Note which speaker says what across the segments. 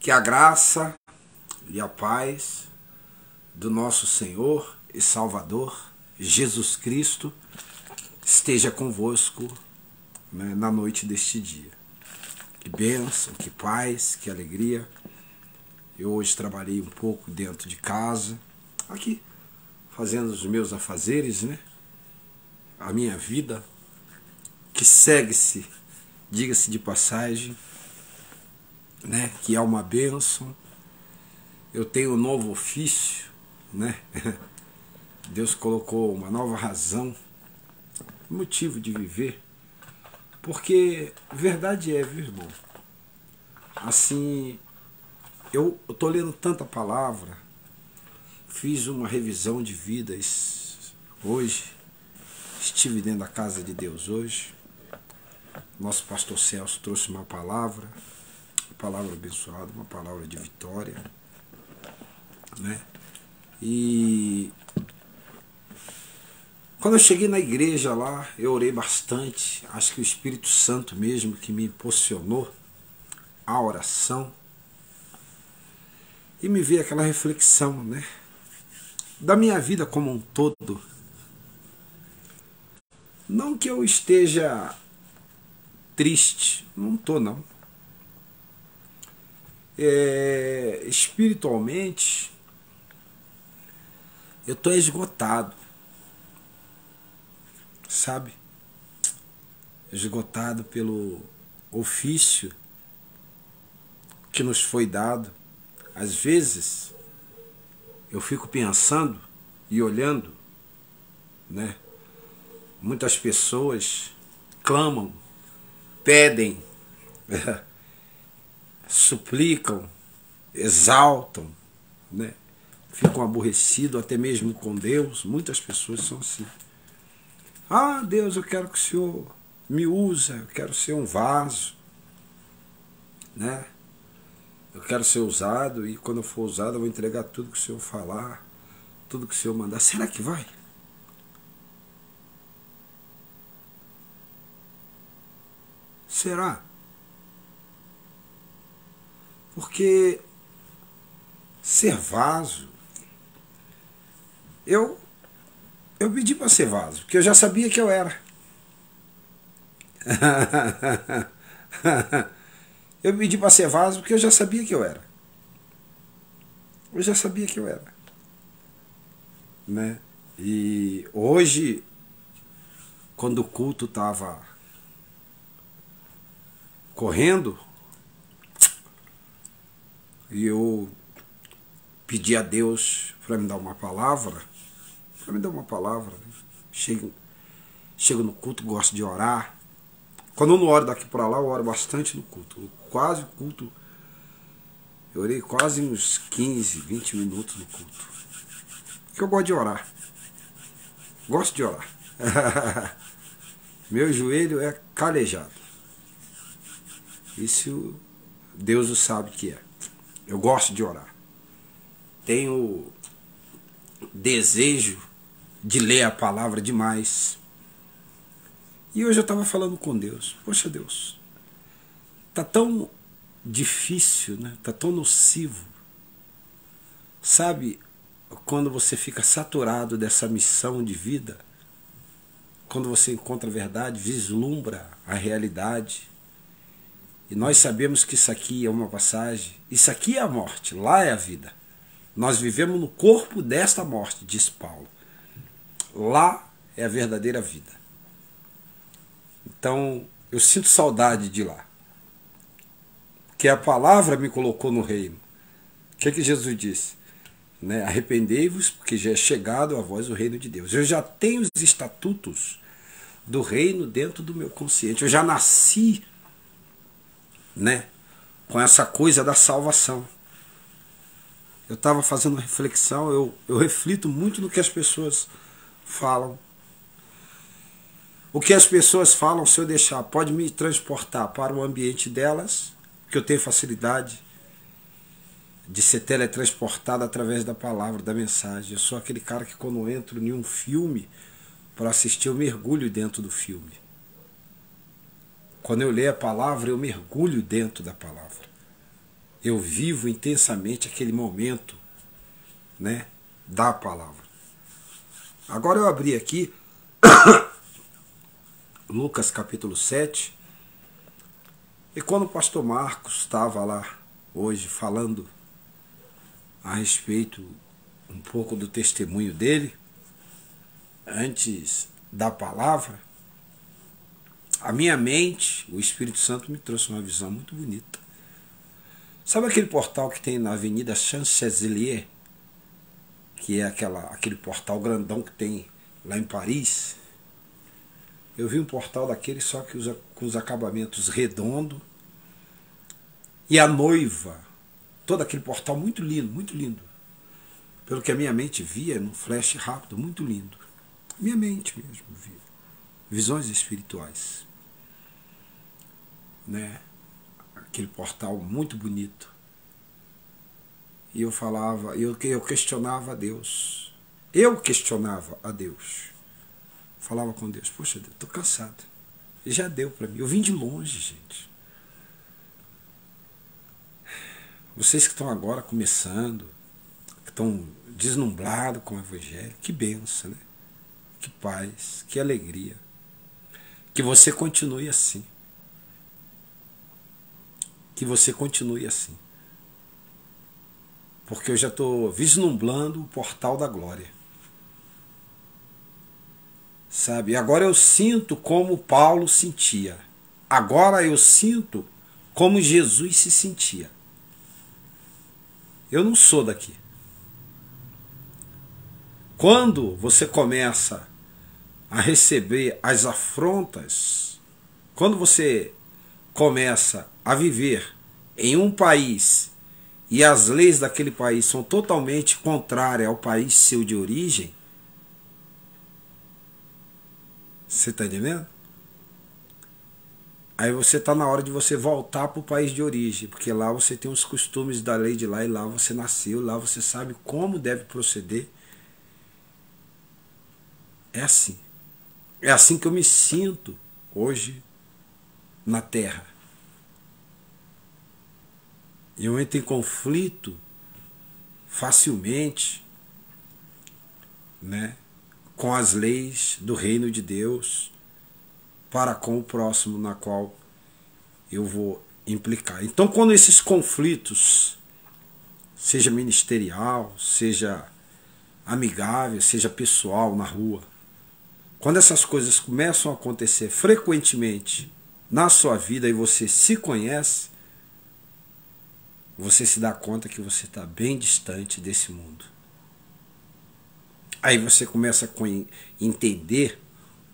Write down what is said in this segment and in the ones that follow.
Speaker 1: Que a graça e a paz do nosso Senhor e Salvador, Jesus Cristo, esteja convosco, né, na noite deste dia. Que bênção, que paz, que alegria. Eu hoje trabalhei um pouco dentro de casa, aqui, fazendo os meus afazeres, né? A minha vida, que segue-se, diga-se de passagem, né? Que é uma bênção. Eu tenho um novo ofício, né? Deus colocou uma nova razão, motivo de viver, porque verdade é, viu, irmão? Assim, eu estou lendo tanta palavra, fiz uma revisão de vidas hoje, estive dentro da casa de Deus hoje, nosso pastor Celso trouxe uma palavra abençoada, uma palavra de vitória, né? E quando eu cheguei na igreja lá, eu orei bastante, acho que o Espírito Santo mesmo que me impulsionou a oração, e me veio aquela reflexão, né? Da minha vida como um todo. Não que eu esteja triste, não estou não. Espiritualmente, eu estou esgotado, sabe? Esgotado pelo ofício que nos foi dado. Às vezes, eu fico pensando e olhando, né? Muitas pessoas clamam, pedem, suplicam, exaltam, né? Ficam aborrecidos até mesmo com Deus. Muitas pessoas são assim. Ah, Deus, eu quero que o Senhor me use, eu quero ser um vaso, né? Eu quero ser usado, e quando eu for usado eu vou entregar tudo que o Senhor falar, tudo que o Senhor mandar. Será que vai? Será? Porque ser vaso, eu pedi para ser vaso, porque eu já sabia que eu era. Eu pedi para ser vaso porque eu já sabia que eu era. Eu já sabia que eu era, né? E hoje, quando o culto estava correndo, e eu pedi a Deus para me dar uma palavra, né? Chego no culto, gosto de orar. Quando eu não oro daqui para lá, eu oro bastante no culto. Quase o culto, eu orei quase uns 15, 20 minutos no culto. Porque eu gosto de orar. Gosto de orar. Meu joelho é calejado. Isso Deus o sabe que é. Eu gosto de orar. Tenho desejo de ler a palavra demais. E hoje eu estava falando com Deus. Poxa, Deus, tá tão difícil, né? Tá tão nocivo. Sabe, quando você fica saturado dessa missão de vida, quando você encontra a verdade, vislumbra a realidade, e nós sabemos que isso aqui é uma passagem, isso aqui é a morte, lá é a vida. Nós vivemos no corpo desta morte, diz Paulo. Lá é a verdadeira vida. Então, eu sinto saudade de lá. Que a palavra me colocou no reino. O que é que Jesus disse? Né? Arrependei-vos, porque já é chegado a vós o reino de Deus. Eu já tenho os estatutos do reino dentro do meu consciente. Eu já nasci, né, com essa coisa da salvação. Eu estava fazendo uma reflexão, eu reflito muito no que as pessoas falam. O que as pessoas falam, se eu deixar, pode me transportar para o ambiente delas, porque eu tenho facilidade de ser teletransportado através da palavra, da mensagem. Eu sou aquele cara que quando eu entro em um filme para assistir, eu mergulho dentro do filme. Quando eu leio a palavra, eu mergulho dentro da palavra. eu vivo intensamente aquele momento, né, da palavra. Agora eu abri aqui Lucas capítulo 7, e quando o pastor Marcos estava lá hoje falando a respeito um pouco do testemunho dele, antes da palavra, a minha mente, o Espírito Santo me trouxe uma visão muito bonita. Sabe aquele portal que tem na Avenida Champs-Élysées, que é aquele portal grandão que tem lá em Paris? Eu vi um portal daquele, só que com os acabamentos redondos, e a noiva, todo aquele portal muito lindo, muito lindo. Pelo que a minha mente via, num flash rápido, muito lindo. Minha mente mesmo via. Visões espirituais. Né? Aquele portal muito bonito. E eu falava, eu questionava a Deus. Eu questionava a Deus. Falava com Deus, poxa, Deus, estou cansado. E já deu para mim. Eu vim de longe, gente. Vocês que estão agora começando, que estão deslumbrados com o Evangelho, que bênção, né? Que paz, que alegria. Que você continue assim. Que você continue assim. Porque eu já estou vislumbrando o portal da glória. Sabe? Agora eu sinto como Paulo sentia. Agora eu sinto como Jesus se sentia. Eu não sou daqui. Quando você começa a receber as afrontas, quando você começa a viver em um país e as leis daquele país são totalmente contrárias ao país seu de origem, você está entendendo? Aí você está na hora de você voltar para o país de origem, porque lá você tem os costumes da lei de lá, e lá você nasceu, lá você sabe como deve proceder. É assim. É assim que eu me sinto hoje na Terra. Eu entro em conflito facilmente, né, com as leis do reino de Deus para com o próximo na qual eu vou implicar. Então, quando esses conflitos, seja ministerial, seja amigável, seja pessoal, na rua, quando essas coisas começam a acontecer frequentemente na sua vida e você se conhece, você se dá conta que você está bem distante desse mundo. Aí você começa a entender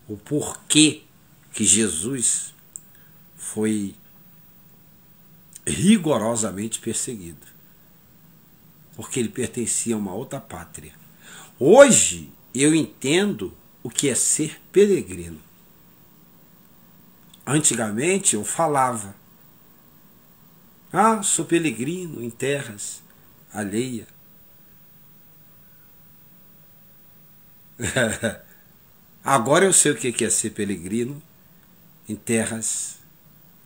Speaker 1: o porquê que Jesus foi rigorosamente perseguido. Porque ele pertencia a uma outra pátria. Hoje eu entendo o que é ser peregrino. Antigamente eu falava, sou peregrino em terras alheias. Agora eu sei o que é ser peregrino em terras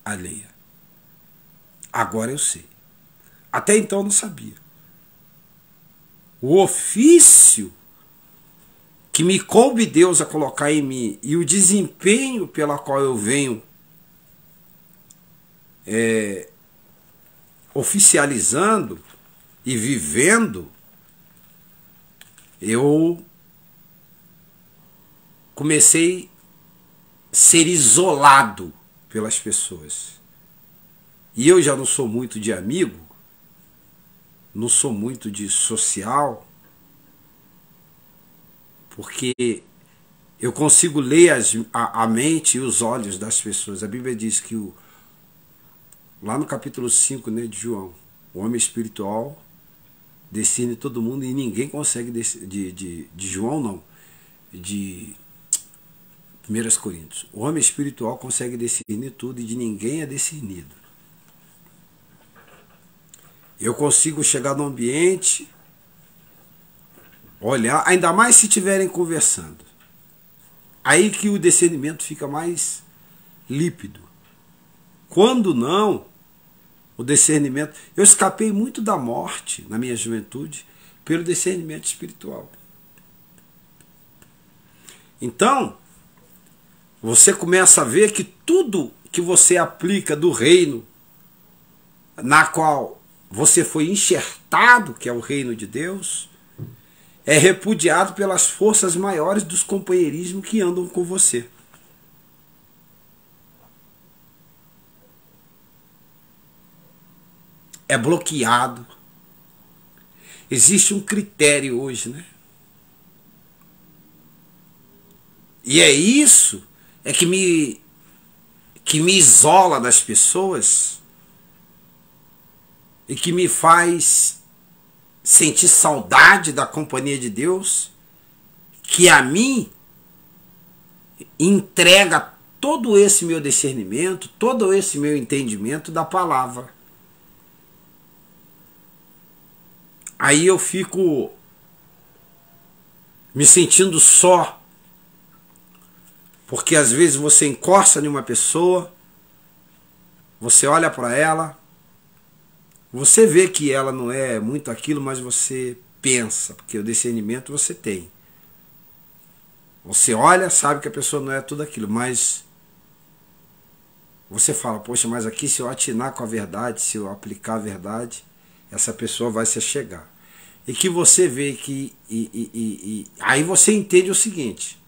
Speaker 1: alheias. Agora eu sei. Até então eu não sabia. O ofício que me coube Deus a colocar em mim e o desempenho pela qual eu venho oficializando e vivendo, eu comecei a ser isolado pelas pessoas. E eu já não sou muito de amigo, não sou muito de social, porque eu consigo ler a mente e os olhos das pessoas. A Bíblia diz que lá no capítulo 5, né, de João, o homem espiritual discerne todo mundo e ninguém consegue, de João não, de 1 Coríntios. O homem espiritual consegue discernir tudo e de ninguém é discernido. Eu consigo chegar no ambiente, olhar, ainda mais se estiverem conversando. Aí que o discernimento fica mais límpido. Quando não, O discernimento. Eu escapei muito da morte na minha juventude pelo discernimento espiritual. Então, você começa a ver que tudo que você aplica do reino na qual você foi enxertado, que é o reino de Deus, é repudiado pelas forças maiores dos companheirismos que andam com você. É bloqueado. Existe um critério hoje, né? E é isso que me isola das pessoas e que me faz sentir saudade da companhia de Deus, que a mim entrega todo esse meu discernimento, todo esse meu entendimento da palavra. Aí eu fico me sentindo só, porque às vezes você encosta em uma pessoa, você olha para ela, você vê que ela não é muito aquilo, mas você pensa, porque o discernimento você tem. Você olha, sabe que a pessoa não é tudo aquilo, mas você fala, poxa, mas aqui se eu atinar com a verdade, se eu aplicar a verdade, essa pessoa vai se achegar. E que você vê que... aí você entende o seguinte,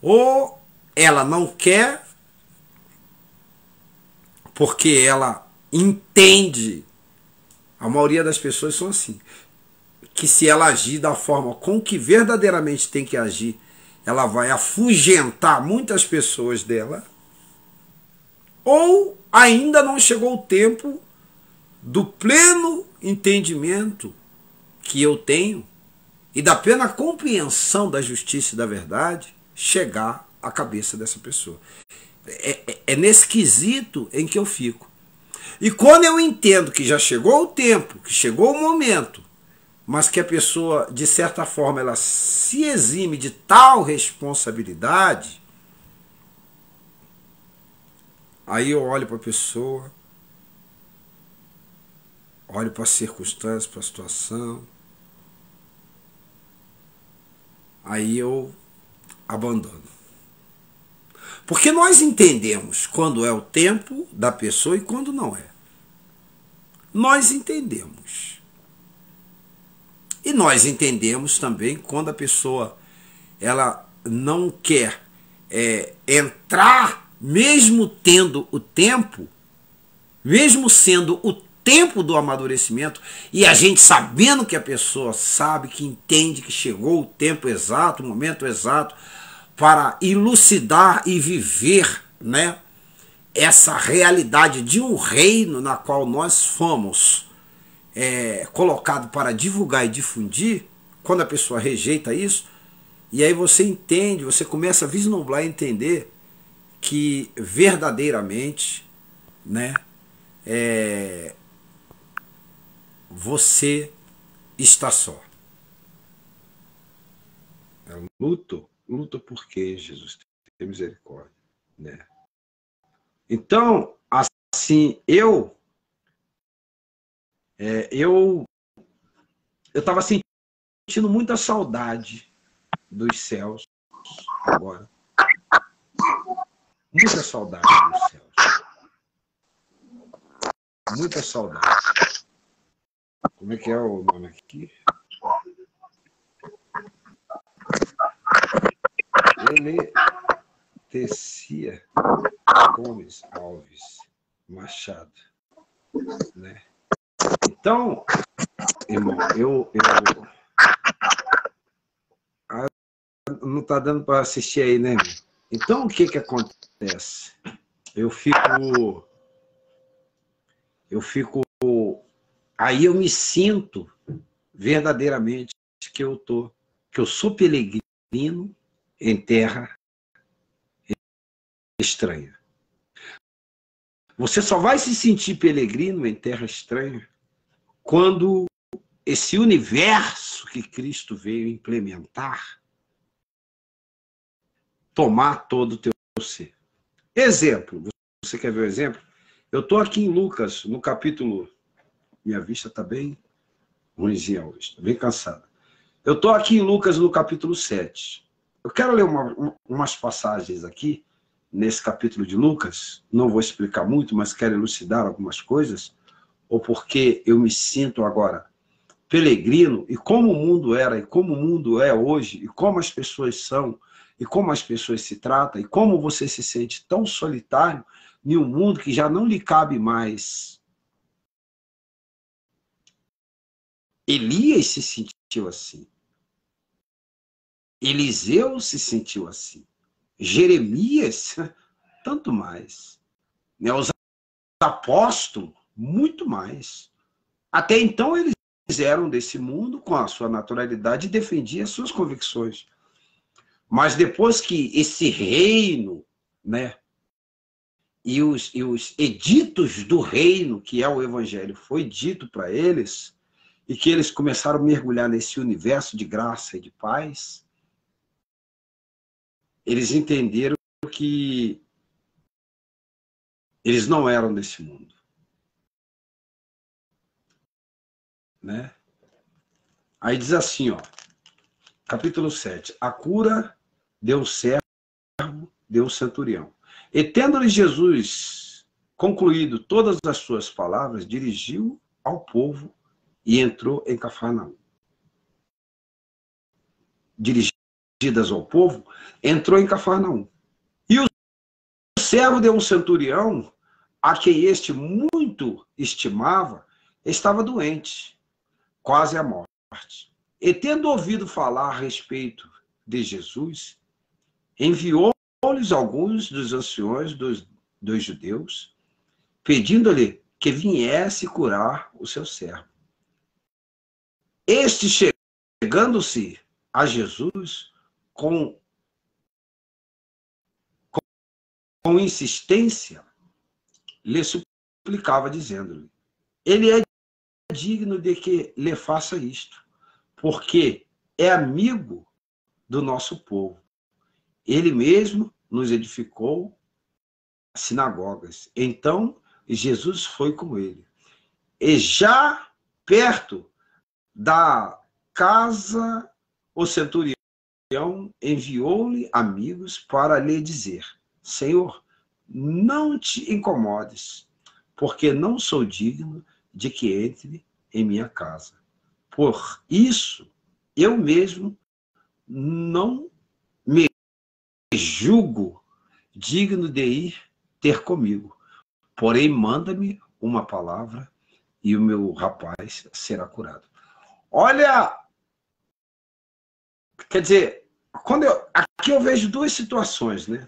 Speaker 1: ou ela não quer, porque ela entende, a maioria das pessoas são assim, que se ela agir da forma com que verdadeiramente tem que agir, ela vai afugentar muitas pessoas dela, ou ainda não chegou o tempo do pleno entendimento que eu tenho e da plena compreensão da justiça e da verdade chegar à cabeça dessa pessoa. É nesse quesito em que eu fico. E quando eu entendo que já chegou o tempo, que chegou o momento, mas que a pessoa, de certa forma, ela se exime de tal responsabilidade, aí eu olho para a pessoa, olho para as circunstâncias, para a situação, aí eu abandono. Porque nós entendemos quando é o tempo da pessoa e quando não é. Nós entendemos. E nós entendemos também quando a pessoa ela não quer entrar, mesmo tendo o tempo, mesmo sendo o tempo do amadurecimento, e a gente sabendo que a pessoa sabe, que entende que chegou o tempo exato, o momento exato, para elucidar e viver, né, essa realidade de um reino na qual nós fomos colocado para divulgar e difundir. Quando a pessoa rejeita isso, e aí você entende, você começa a vislumbrar e entender que verdadeiramente, né, você está só. Luto porque Jesus tem misericórdia, né? Então, assim, eu estava sentindo muita saudade dos céus agora. Muita saudade dos céus. Muita saudade. Como é que é o nome aqui? Eletecia Gomes Alves Machado, né? Então, irmão, não tá dando para assistir aí, né, irmão? Então, o que acontece? Aí eu me sinto verdadeiramente que eu sou peregrino em terra estranha. Você só vai se sentir peregrino em terra estranha quando esse universo que Cristo veio implementar tomar todo o teu ser. Exemplo, você quer ver o exemplo? Eu estou aqui em Lucas, no capítulo... Minha vista está bem ruimzinha hoje, estou bem cansada. Eu estou aqui em Lucas, no capítulo 7. Eu quero ler umas passagens aqui, nesse capítulo de Lucas. Não vou explicar muito, mas quero elucidar algumas coisas, ou porque eu me sinto agora peregrino, e como o mundo era, e como o mundo é hoje, e como as pessoas são, e como as pessoas se tratam, e como você se sente tão solitário em um mundo que já não lhe cabe mais. Elias se sentiu assim. Eliseu se sentiu assim. Jeremias, tanto mais. Os apóstolos, muito mais. Até então eles eram desse mundo com a sua naturalidade e defendiam as suas convicções. Mas depois que esse reino, né, e os editos do reino, que é o evangelho, foi dito para eles, e que eles começaram a mergulhar nesse universo de graça e de paz, eles entenderam que eles não eram desse mundo. Né? Aí diz assim, ó, capítulo 7, a cura deu servo, deu centurião. E tendo-lhe Jesus concluído todas as suas palavras, dirigiu ao povo e entrou em Cafarnaum. Dirigidas ao povo, entrou em Cafarnaum. E o servo de um centurião, a quem este muito estimava, estava doente, quase à morte. E tendo ouvido falar a respeito de Jesus, enviou-lhes alguns dos anciões dos judeus, pedindo-lhe que viesse curar o seu servo. Este, chegando-se a Jesus, com insistência, lhe suplicava, dizendo-lhe, ele é digno de que lhe faça isto, porque é amigo do nosso povo. Ele mesmo nos edificou sinagogas. Então, Jesus foi com ele. E já perto da casa, o centurião enviou-lhe amigos para lhe dizer, Senhor, não te incomodes, porque não sou digno de que entre em minha casa. Por isso, eu mesmo não me julgo digno de ir ter comigo. Porém, manda-me uma palavra e o meu rapaz será curado. Olha, quer dizer, aqui eu vejo duas situações, né?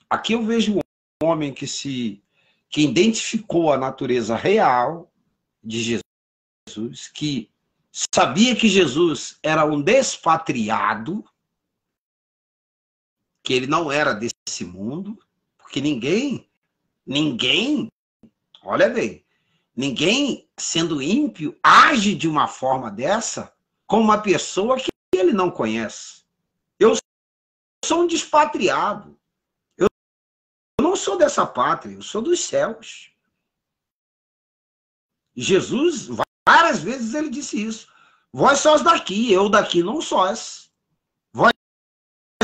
Speaker 1: Aqui eu vejo um homem que identificou a natureza real de Jesus, que sabia que Jesus era um despatriado, que ele não era desse mundo, porque ninguém, olha bem, ninguém sendo ímpio age de uma forma dessa com uma pessoa que ele não conhece. Eu sou um despatriado. Eu não sou dessa pátria, eu sou dos céus. Jesus, várias vezes ele disse isso. Vós sós daqui, eu daqui não sós. Vós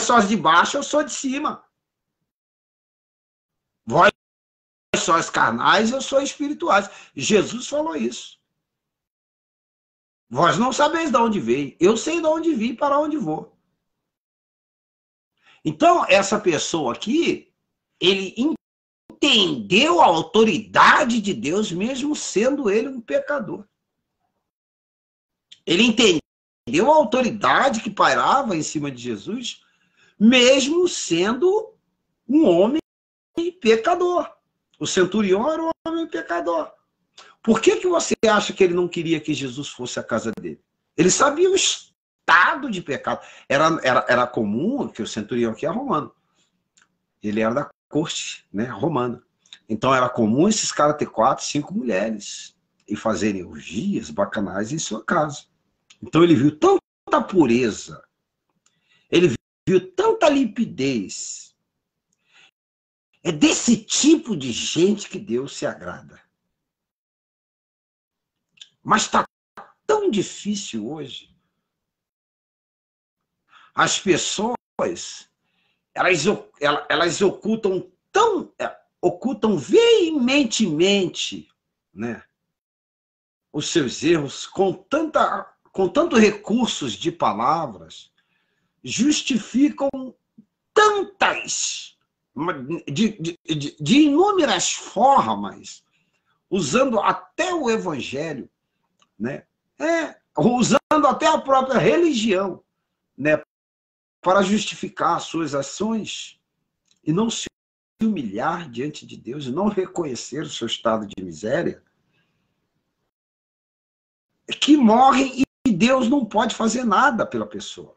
Speaker 1: sós de baixo, eu sou de cima. Vós sós carnais, eu sou espirituais. Jesus falou isso. Vós não sabeis de onde veio. Eu sei de onde vim e para onde vou. Então, essa pessoa aqui, ele entendeu a autoridade de Deus, mesmo sendo ele um pecador. Ele entendeu a autoridade que pairava em cima de Jesus, mesmo sendo um homem pecador. O centurião era um homem pecador. Por que você acha que ele não queria que Jesus fosse à casa dele? Ele sabia o estado de pecado. Era comum, que o centurião aqui é romano. Ele era da corte, né, romana. Então era comum esses caras ter 4, 5 mulheres e fazerem orgias bacanais em sua casa. Então ele viu tanta pureza, ele viu tanta limpidez, É desse tipo de gente que Deus se agrada. Mas está tão difícil hoje. As pessoas, elas ocultam veementemente, né, os seus erros com tantos recursos de palavras, justificam tantas, de inúmeras formas, usando até o evangelho, né? Usando até a própria religião, né, para justificar suas ações e não se humilhar diante de Deus e não reconhecer o seu estado de miséria, que morrem e Deus não pode fazer nada pela pessoa.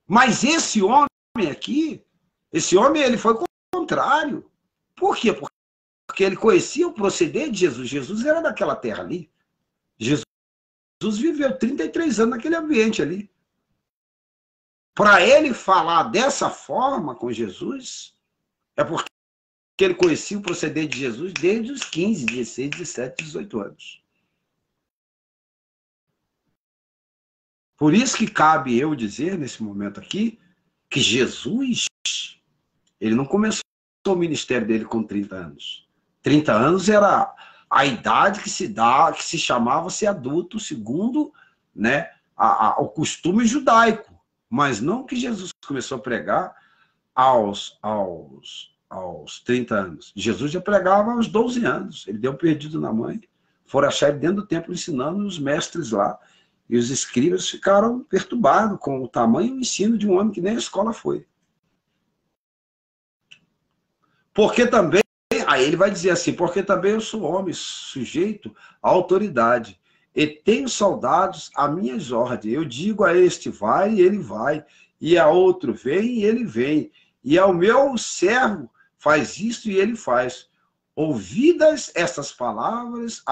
Speaker 1: Mas esse homem aqui, ele foi o contrário. Por quê? Porque ele conhecia o proceder de Jesus. Jesus era daquela terra ali. Jesus viveu 33 anos naquele ambiente ali. Para ele falar dessa forma com Jesus, é porque ele conhecia o proceder de Jesus desde os 15, 16, 17, 18 anos. Por isso que cabe eu dizer, nesse momento aqui, que Jesus, ele não começou o ministério dele com 30 anos. 30 anos era a idade que se chamava ser adulto, segundo, né, o costume judaico. Mas não que Jesus começou a pregar aos 30 anos. Jesus já pregava aos 12 anos. Ele deu um perdido na mãe. Foram achar ele dentro do templo ensinando os mestres lá. E os escribas ficaram perturbados com o tamanho e o ensino de um homem que nem a escola foi. Porque também, aí ele vai dizer assim, porque também eu sou homem sujeito à autoridade, e tenho soldados a minhas ordens. Eu digo a este, vai, e ele vai, e a outro, vem, e ele vem, e ao meu servo, faz isto, e ele faz. Ouvidas estas palavras,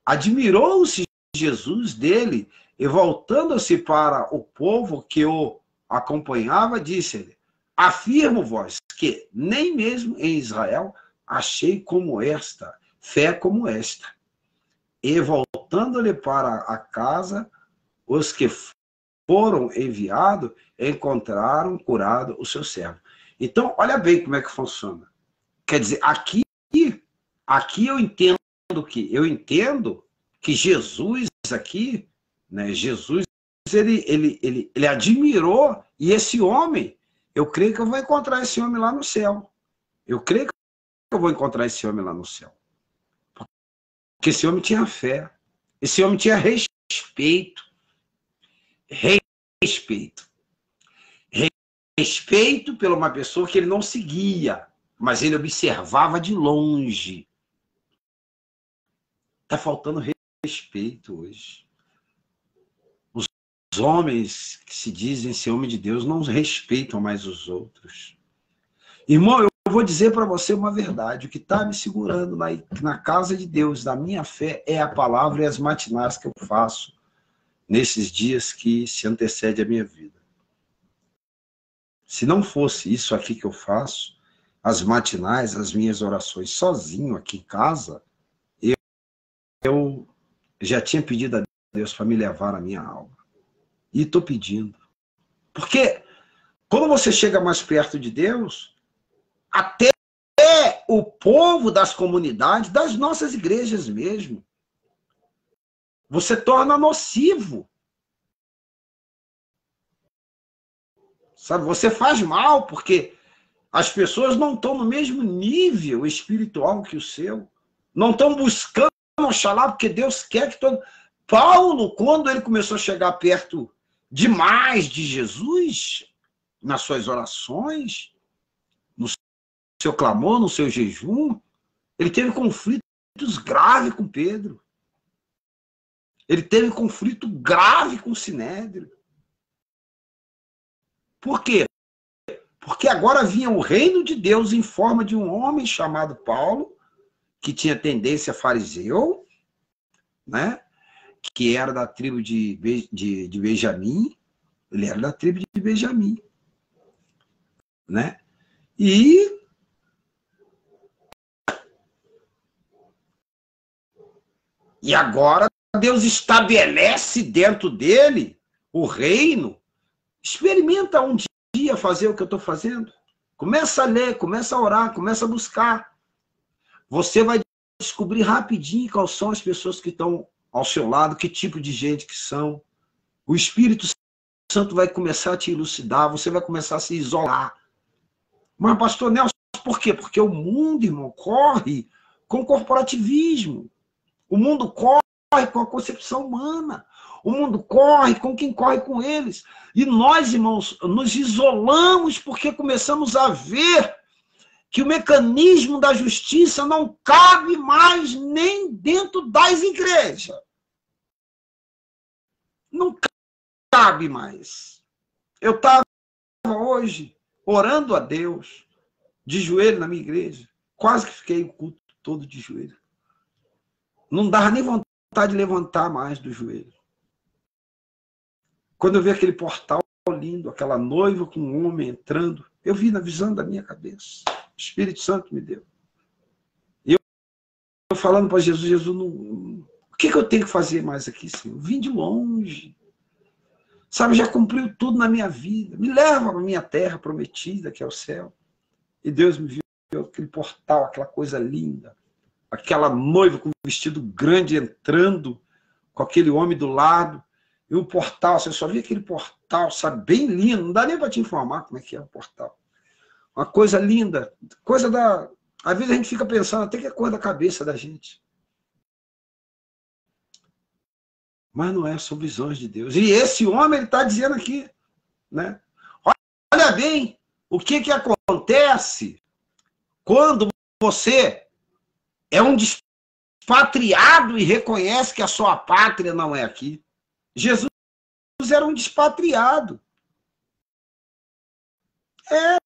Speaker 1: admirou-se Jesus dele, e voltando-se para o povo que o acompanhava, disse-lhe, afirmo-vos que nem mesmo em Israel achei como esta, fé como esta. E voltando-lhe para a casa, os que foram enviados encontraram curado o seu servo. Então, olha bem como é que funciona. Quer dizer, aqui eu entendo que Jesus aqui, né, Jesus, ele admirou, e esse homem, eu creio que eu vou encontrar esse homem lá no céu. Eu creio que eu vou encontrar esse homem lá no céu. Porque esse homem tinha fé. Esse homem tinha respeito. Respeito por uma pessoa que ele não seguia, mas ele observava de longe. Está faltando respeito hoje. Os homens que se dizem ser homem de Deus não respeitam mais os outros. Irmão, eu vou dizer para você uma verdade. O que está me segurando na casa de Deus, da minha fé, é a palavra e as matinais que eu faço nesses dias que se antecedem à minha vida. Se não fosse isso aqui que eu faço, as matinais, as minhas orações sozinho aqui em casa, eu já tinha pedido a Deus para me levar na minha alma. E estou pedindo. Porque quando você chega mais perto de Deus, até o povo das comunidades, das nossas igrejas mesmo, você torna nocivo. Sabe? Você faz mal, porque as pessoas não estão no mesmo nível espiritual que o seu. Não estão buscando Oxalá, porque Deus quer que todo... Paulo, quando ele começou a chegar perto demais de Jesus, nas suas orações, no seu clamor, no seu jejum, ele teve conflitos graves com Pedro. Ele teve conflito grave com Sinédrio. Por quê? Porque agora vinha o reino de Deus em forma de um homem chamado Paulo, que tinha tendência fariseu, né? Que era da tribo de Benjamim. Ele era da tribo de Benjamim, né? E agora Deus estabelece dentro dele o reino. Experimenta um dia fazer o que eu estou fazendo. Começa a ler, começa a orar, começa a buscar. Você vai descobrir rapidinho quais são as pessoas que estão ao seu lado, que tipo de gente que são. O Espírito Santo vai começar a te elucidar, você vai começar a se isolar. Mas, pastor Nelson, por quê? Porque o mundo, irmão, corre com corporativismo. O mundo corre com a concepção humana. O mundo corre com quem corre com eles. E nós, irmãos, nos isolamos porque começamos a ver que o mecanismo da justiça não cabe mais nem dentro das igrejas. Não cabe mais. Eu estava hoje orando a Deus, de joelho na minha igreja. Quase que fiquei o culto todo de joelho. Não dava nem vontade de levantar mais do joelho. Quando eu vi aquele portal lindo, aquela noiva com um homem entrando, eu vi na visão da minha cabeça. O Espírito Santo me deu. E eu falando para Jesus, Jesus, o que eu tenho que fazer mais aqui, Senhor? Eu vim de longe. Sabe, já cumpriu tudo na minha vida. Me leva para a minha terra prometida, que é o céu. E Deus me viu aquele portal, aquela coisa linda. Aquela noiva com um vestido grande entrando, com aquele homem do lado. E um portal, você só via aquele portal, sabe, bem lindo. Não dá nem para te informar como é que é o portal. Uma coisa linda. Coisa da... Às vezes a gente fica pensando até que é coisa da cabeça da gente. Mas não é, são visões de Deus. E esse homem, ele está dizendo aqui, né? Olha bem, o que acontece quando você é um despatriado e reconhece que a sua pátria não é aqui. Jesus era um despatriado. Era.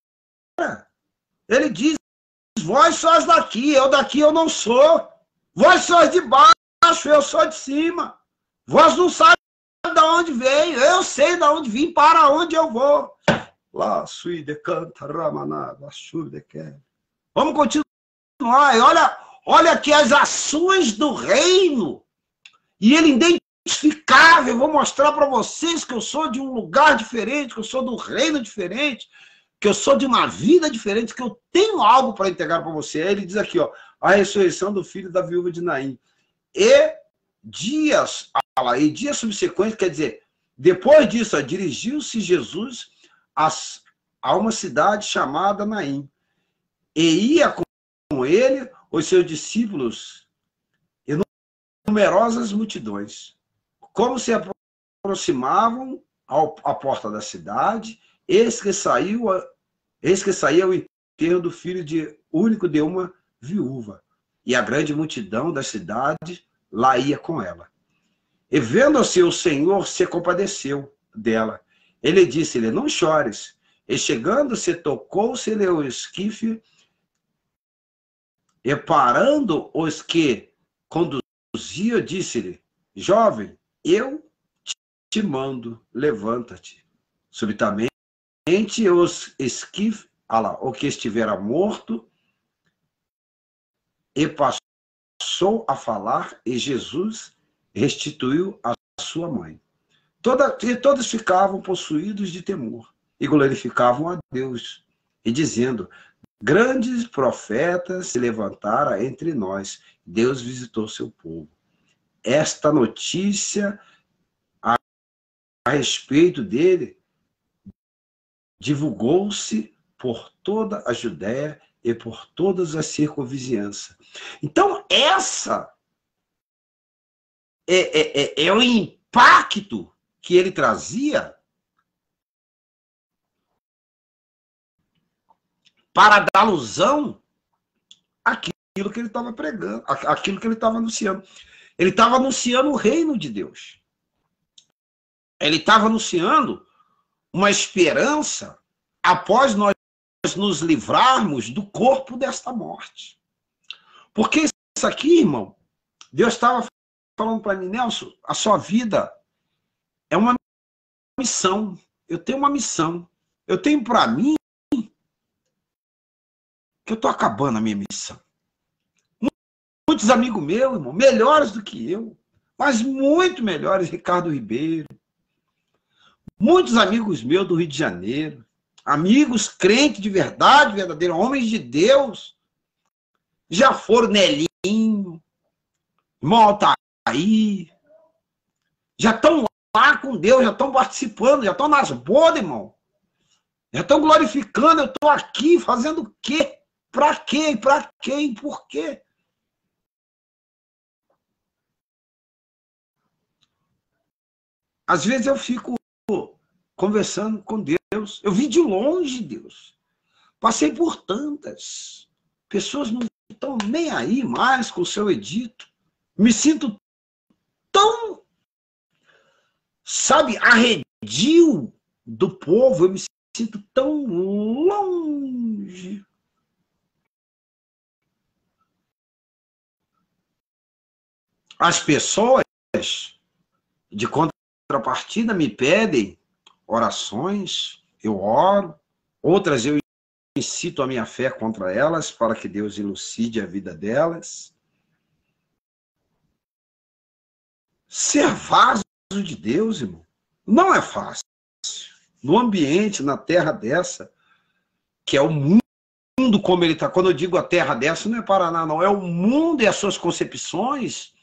Speaker 1: Ele diz, vós sois daqui eu não sou. Vós sois de baixo, eu sou de cima. Vós não sabem de onde veio, eu sei de onde vim, para onde eu vou. Lá, sui de canta, ramanada, sui de quer. Vamos continuar. E olha aqui as ações do reino. E ele identificável. Eu vou mostrar para vocês que eu sou de um lugar diferente, que eu sou do reino diferente, que eu sou de uma vida diferente, que eu tenho algo para entregar para você. Aí ele diz aqui, ó, a ressurreição do filho da viúva de Naim. E dias subsequentes, quer dizer, depois disso, dirigiu-se Jesus a uma cidade chamada Naim. E ia com ele os seus discípulos e numerosas multidões. Como se aproximavam à porta da cidade, eis que saía o enterro do filho único de uma viúva. E a grande multidão da cidade lá ia com ela. E vendo-se o Senhor, se compadeceu dela. Ele disse-lhe, não chores. E chegando-se, tocou-se-lhe o esquife, e parando os que conduzia, disse-lhe, jovem, eu te mando, levanta-te. Subitamente, os esquife, o que estivera morto, e passou a falar, e Jesus restituiu a sua mãe. E todos ficavam possuídos de temor, e glorificavam a Deus, e dizendo, grandes profetas se levantaram entre nós, Deus visitou seu povo. Esta notícia a respeito dele divulgou-se por toda a Judéia e por todas as circunvizinhanças. Então, essa é o impacto que ele trazia para dar alusão àquilo que ele estava pregando, àquilo que ele estava anunciando. Ele estava anunciando o reino de Deus. Ele estava anunciando uma esperança após nós nos livrarmos do corpo desta morte. Porque isso aqui, irmão, Deus estava falando para mim, Nelson, a sua vida é uma missão. Eu tenho uma missão. Eu tenho para mim que eu estou acabando a minha missão. Muitos amigos meus, irmão, melhores do que eu, mas muito melhores, Ricardo Ribeiro. Muitos amigos meus do Rio de Janeiro, amigos crentes de verdade, verdadeiros, homens de Deus, já foram Nelinho, irmão Altair, já estão lá com Deus, já estão participando, já estão nas bodas, irmão. Já estão glorificando, eu estou aqui fazendo o quê? Para quê? Para quem? Por quê? Às vezes eu fico conversando com Deus. Eu vi de longe Deus. Passei por tantas. Pessoas não estão nem aí mais com o seu edito. Me sinto tão, sabe, arredio do povo. Eu me sinto tão longe. As pessoas de contrapartida me pedem orações, eu oro, outras eu incito a minha fé contra elas, para que Deus elucide a vida delas. Ser vaso de Deus, irmão, não é fácil. No ambiente, na terra dessa, que é o mundo como ele está. Quando eu digo a terra dessa, não é Paraná, não. É o mundo e as suas concepções,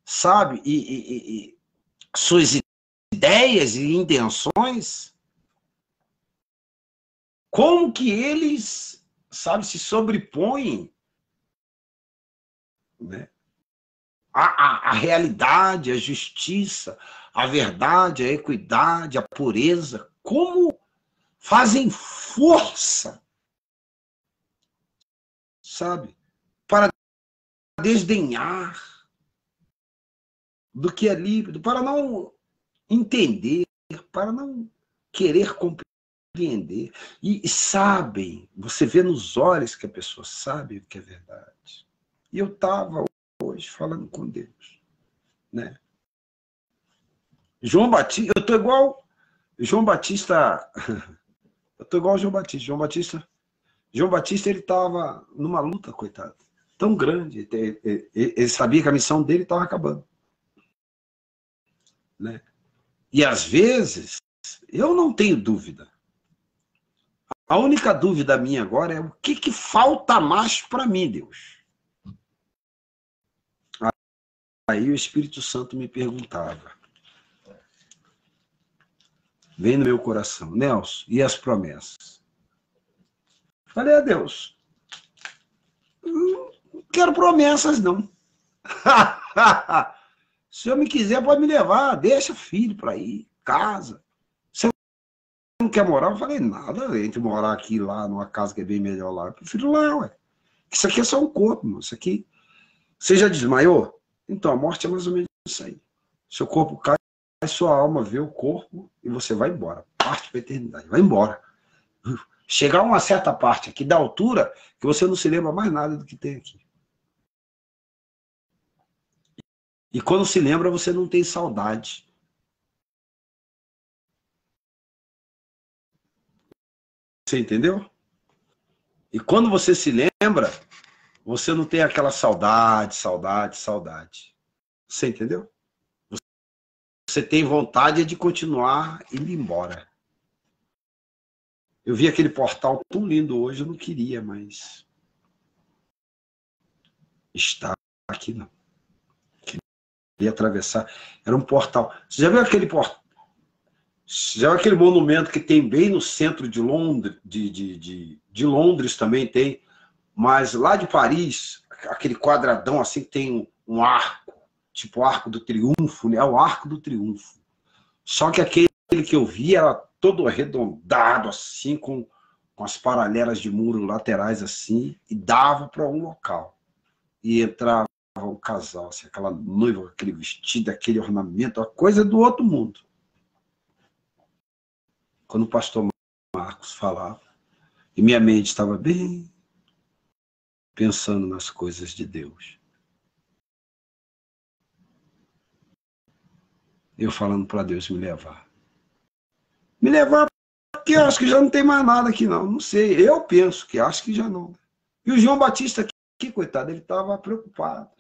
Speaker 1: sabe? E suas ideias e intenções. Como que eles, sabe, se sobrepõem, né? A realidade, a justiça, a verdade, a equidade, a pureza. Como fazem força, sabe, para desdenhar do que é líquido, para não entender, para não querer compreender. E sabem, você vê nos olhos que a pessoa sabe o que é verdade. E eu estava hoje falando com Deus, né? João Batista, eu estou igual João Batista, eu estou igual João Batista. João Batista, ele estava numa luta, coitado, tão grande, ele sabia que a missão dele estava acabando, né? E às vezes, eu não tenho dúvida. A única dúvida minha agora é o que falta mais para mim, Deus? Aí o Espírito Santo me perguntava, vem no meu coração, Nelson, e as promessas? Falei a Deus, não quero promessas, não. Se eu me quiser, pode me levar, deixa filho para ir, casa. Você não quer morar? Eu falei, nada, entre morar aqui e lá, numa casa que é bem melhor lá. Eu prefiro lá, ué. Isso aqui é só um corpo, mano. Isso aqui. Você já desmaiou? Então, a morte é mais ou menos isso aí. Seu corpo cai, sua alma vê o corpo e você vai embora. Parte para a eternidade. Vai embora. Chegar a uma certa parte aqui da altura que você não se lembra mais nada do que tem aqui. E quando se lembra, você não tem saudade. Você entendeu? E quando você se lembra, você não tem aquela saudade. Você entendeu? Você tem vontade de continuar indo embora. Eu vi aquele portal tão lindo hoje, eu não queria mais estar aqui, não. Queria atravessar. Era um portal. Você já viu aquele portal? Já viu aquele monumento que tem bem no centro de Londres? De Londres também tem. Mas lá de Paris, aquele quadradão assim que tem um arco, tipo o Arco do Triunfo, né? É o Arco do Triunfo. Só que aquele que eu vi era todo arredondado, assim, com as paralelas de muro laterais, assim, e dava para um local. E entrava um casal, assim, aquela noiva, aquele vestido, aquele ornamento, uma coisa do outro mundo. Quando o pastor Marcos falava, e minha mente estava bem pensando nas coisas de Deus. Eu falando para Deus me levar. Me levar porque eu acho que já não tem mais nada aqui, não. Não sei. Eu penso que acho que já não. E o João Batista aqui, coitado, ele estava preocupado.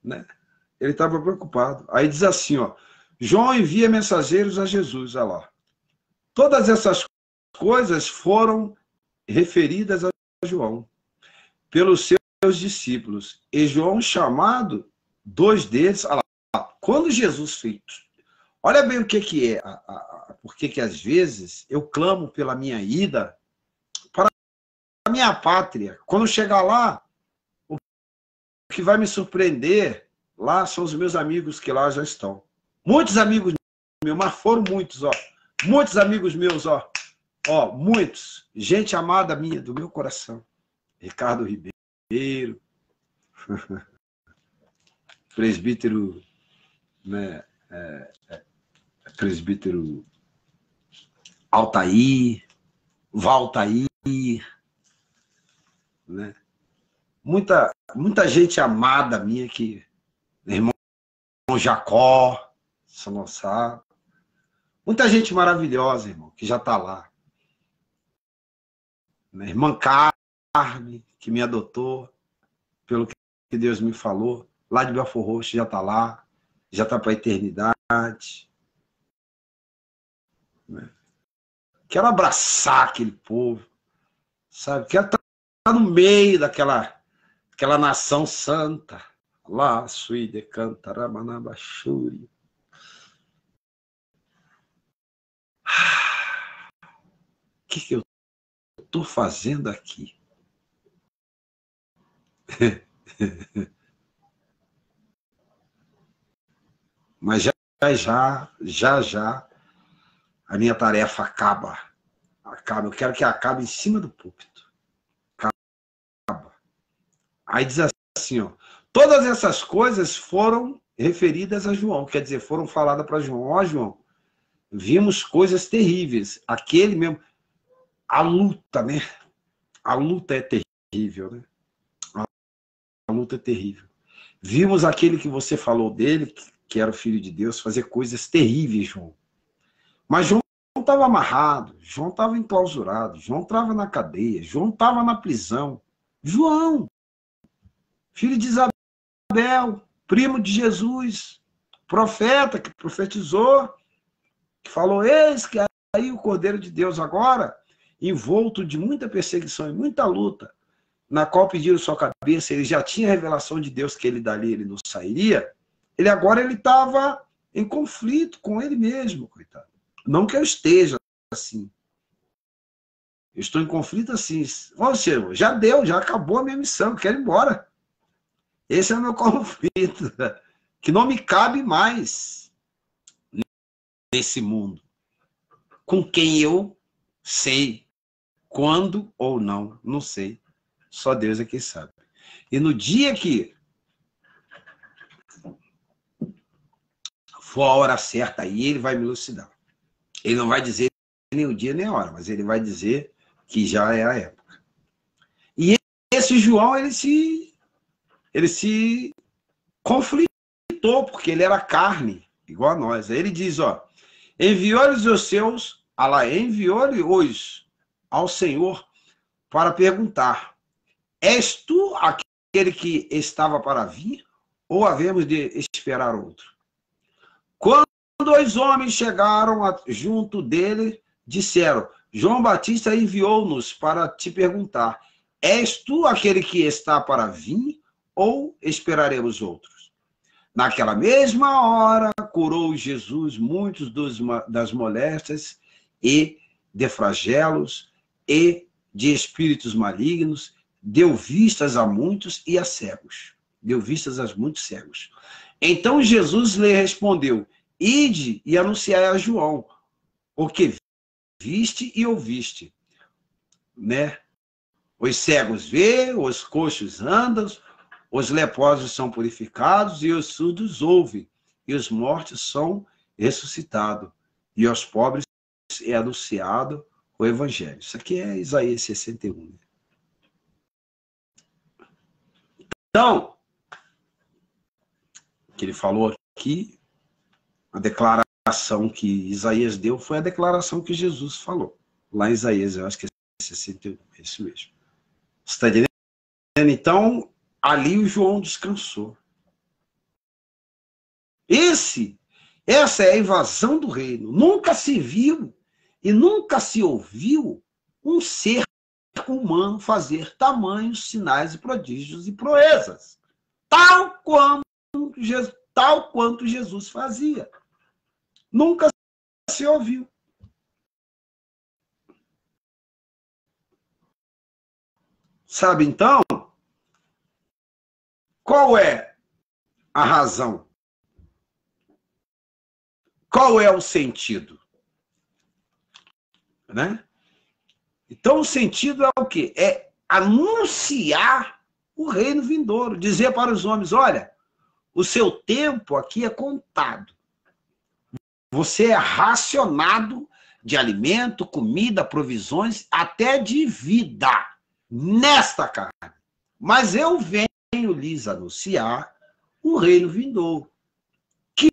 Speaker 1: Né? Ele estava preocupado. Aí diz assim, ó, João envia mensageiros a Jesus, olha lá. Todas essas coisas foram referidas a João pelos seus discípulos. E João chamado, dois deles, olha lá, quando Jesus fez, olha bem o que é, porque que às vezes eu clamo pela minha ida para a minha pátria. Quando chegar lá, o que vai me surpreender lá são os meus amigos que lá já estão. Muitos amigos meus, mas foram muitos, ó. Muitos amigos meus, ó. Ó, muitos. Gente amada minha, do meu coração. Ricardo Ribeiro, presbítero, né, presbítero Altair, Valtair, né? Muita gente amada minha que, irmão Jacó, você não sabe. Muita gente maravilhosa, irmão, que já está lá. Minha irmã Carme, que me adotou, pelo que Deus me falou, lá de Belfort Roxo, já está lá, já está para a eternidade. Né? Quero abraçar aquele povo, sabe? Quero estar no meio daquela nação santa. Lá, Suide, Cantaramanabachuri. O que eu estou fazendo aqui? Mas já a minha tarefa acaba. Eu quero que acabe em cima do púlpito. Acaba. Aí diz assim, ó, todas essas coisas foram referidas a João, quer dizer, foram faladas para João. Ó, João, vimos coisas terríveis. Aquele mesmo, a luta, né? A luta é terrível, né? A luta é terrível. Vimos aquele que você falou dele, que era o Filho de Deus, fazer coisas terríveis, João. Mas João estava amarrado, João estava enclausurado, João estava na cadeia, João estava na prisão. João, filho de Isabel, primo de Jesus, profeta que profetizou, que falou, eis que aí o Cordeiro de Deus agora, envolto de muita perseguição e muita luta, na qual pediram sua cabeça, ele já tinha a revelação de Deus que ele dali ele não sairia, ele estava em conflito com ele mesmo, coitado. Não que eu esteja assim. Eu estou em conflito assim. Ô, Senhor, já deu, já acabou a minha missão, eu quero ir embora. Esse é o meu conflito, que não me cabe mais nesse mundo. Com quem eu sei quando ou não, não sei. Só Deus é quem sabe. E no dia que for a hora certa, aí ele vai me elucidar. Ele não vai dizer nem o dia nem a hora, mas ele vai dizer que já é a época. E esse João, ele se conflitou, porque ele era carne, igual a nós. Aí ele diz, ó, enviou-lhes os seus, enviou-lhes ao Senhor para perguntar, és tu aquele que estava para vir, ou havemos de esperar outro? Quando dois homens chegaram junto dele, disseram, João Batista enviou-nos para te perguntar, és tu aquele que está para vir, ou esperaremos outros? Naquela mesma hora, curou Jesus muitos das moléstias e de flagelos e de espíritos malignos, deu vistas a muitos e a cegos. Deu vistas a muitos cegos. Então Jesus lhe respondeu, ide e anunciai a João o que viste e ouviste, né? Os cegos vê, os coxos andam, os leprosos são purificados e os surdos ouvem, e os mortos são ressuscitados, e aos pobres é anunciado o evangelho. Isso aqui é Isaías 61. Né? Então, o que ele falou aqui, a declaração que Isaías deu foi a declaração que Jesus falou. Lá em Isaías, eu acho que é 61, é isso mesmo. Você está entendendo? Então, ali o João descansou. Essa é a invasão do reino. Nunca se viu e nunca se ouviu um ser humano fazer tamanhos sinais e prodígios e proezas, tal quanto Jesus fazia. Nunca se ouviu. Sabe, então, qual é a razão? Qual é o sentido? Né? Então, o sentido é o quê? É anunciar o reino vindouro. Dizer para os homens, olha, o seu tempo aqui é contado. Você é racionado de alimento, comida, provisões, até de vida nesta carne. Mas eu venho lhes anunciar o reino vindouro, que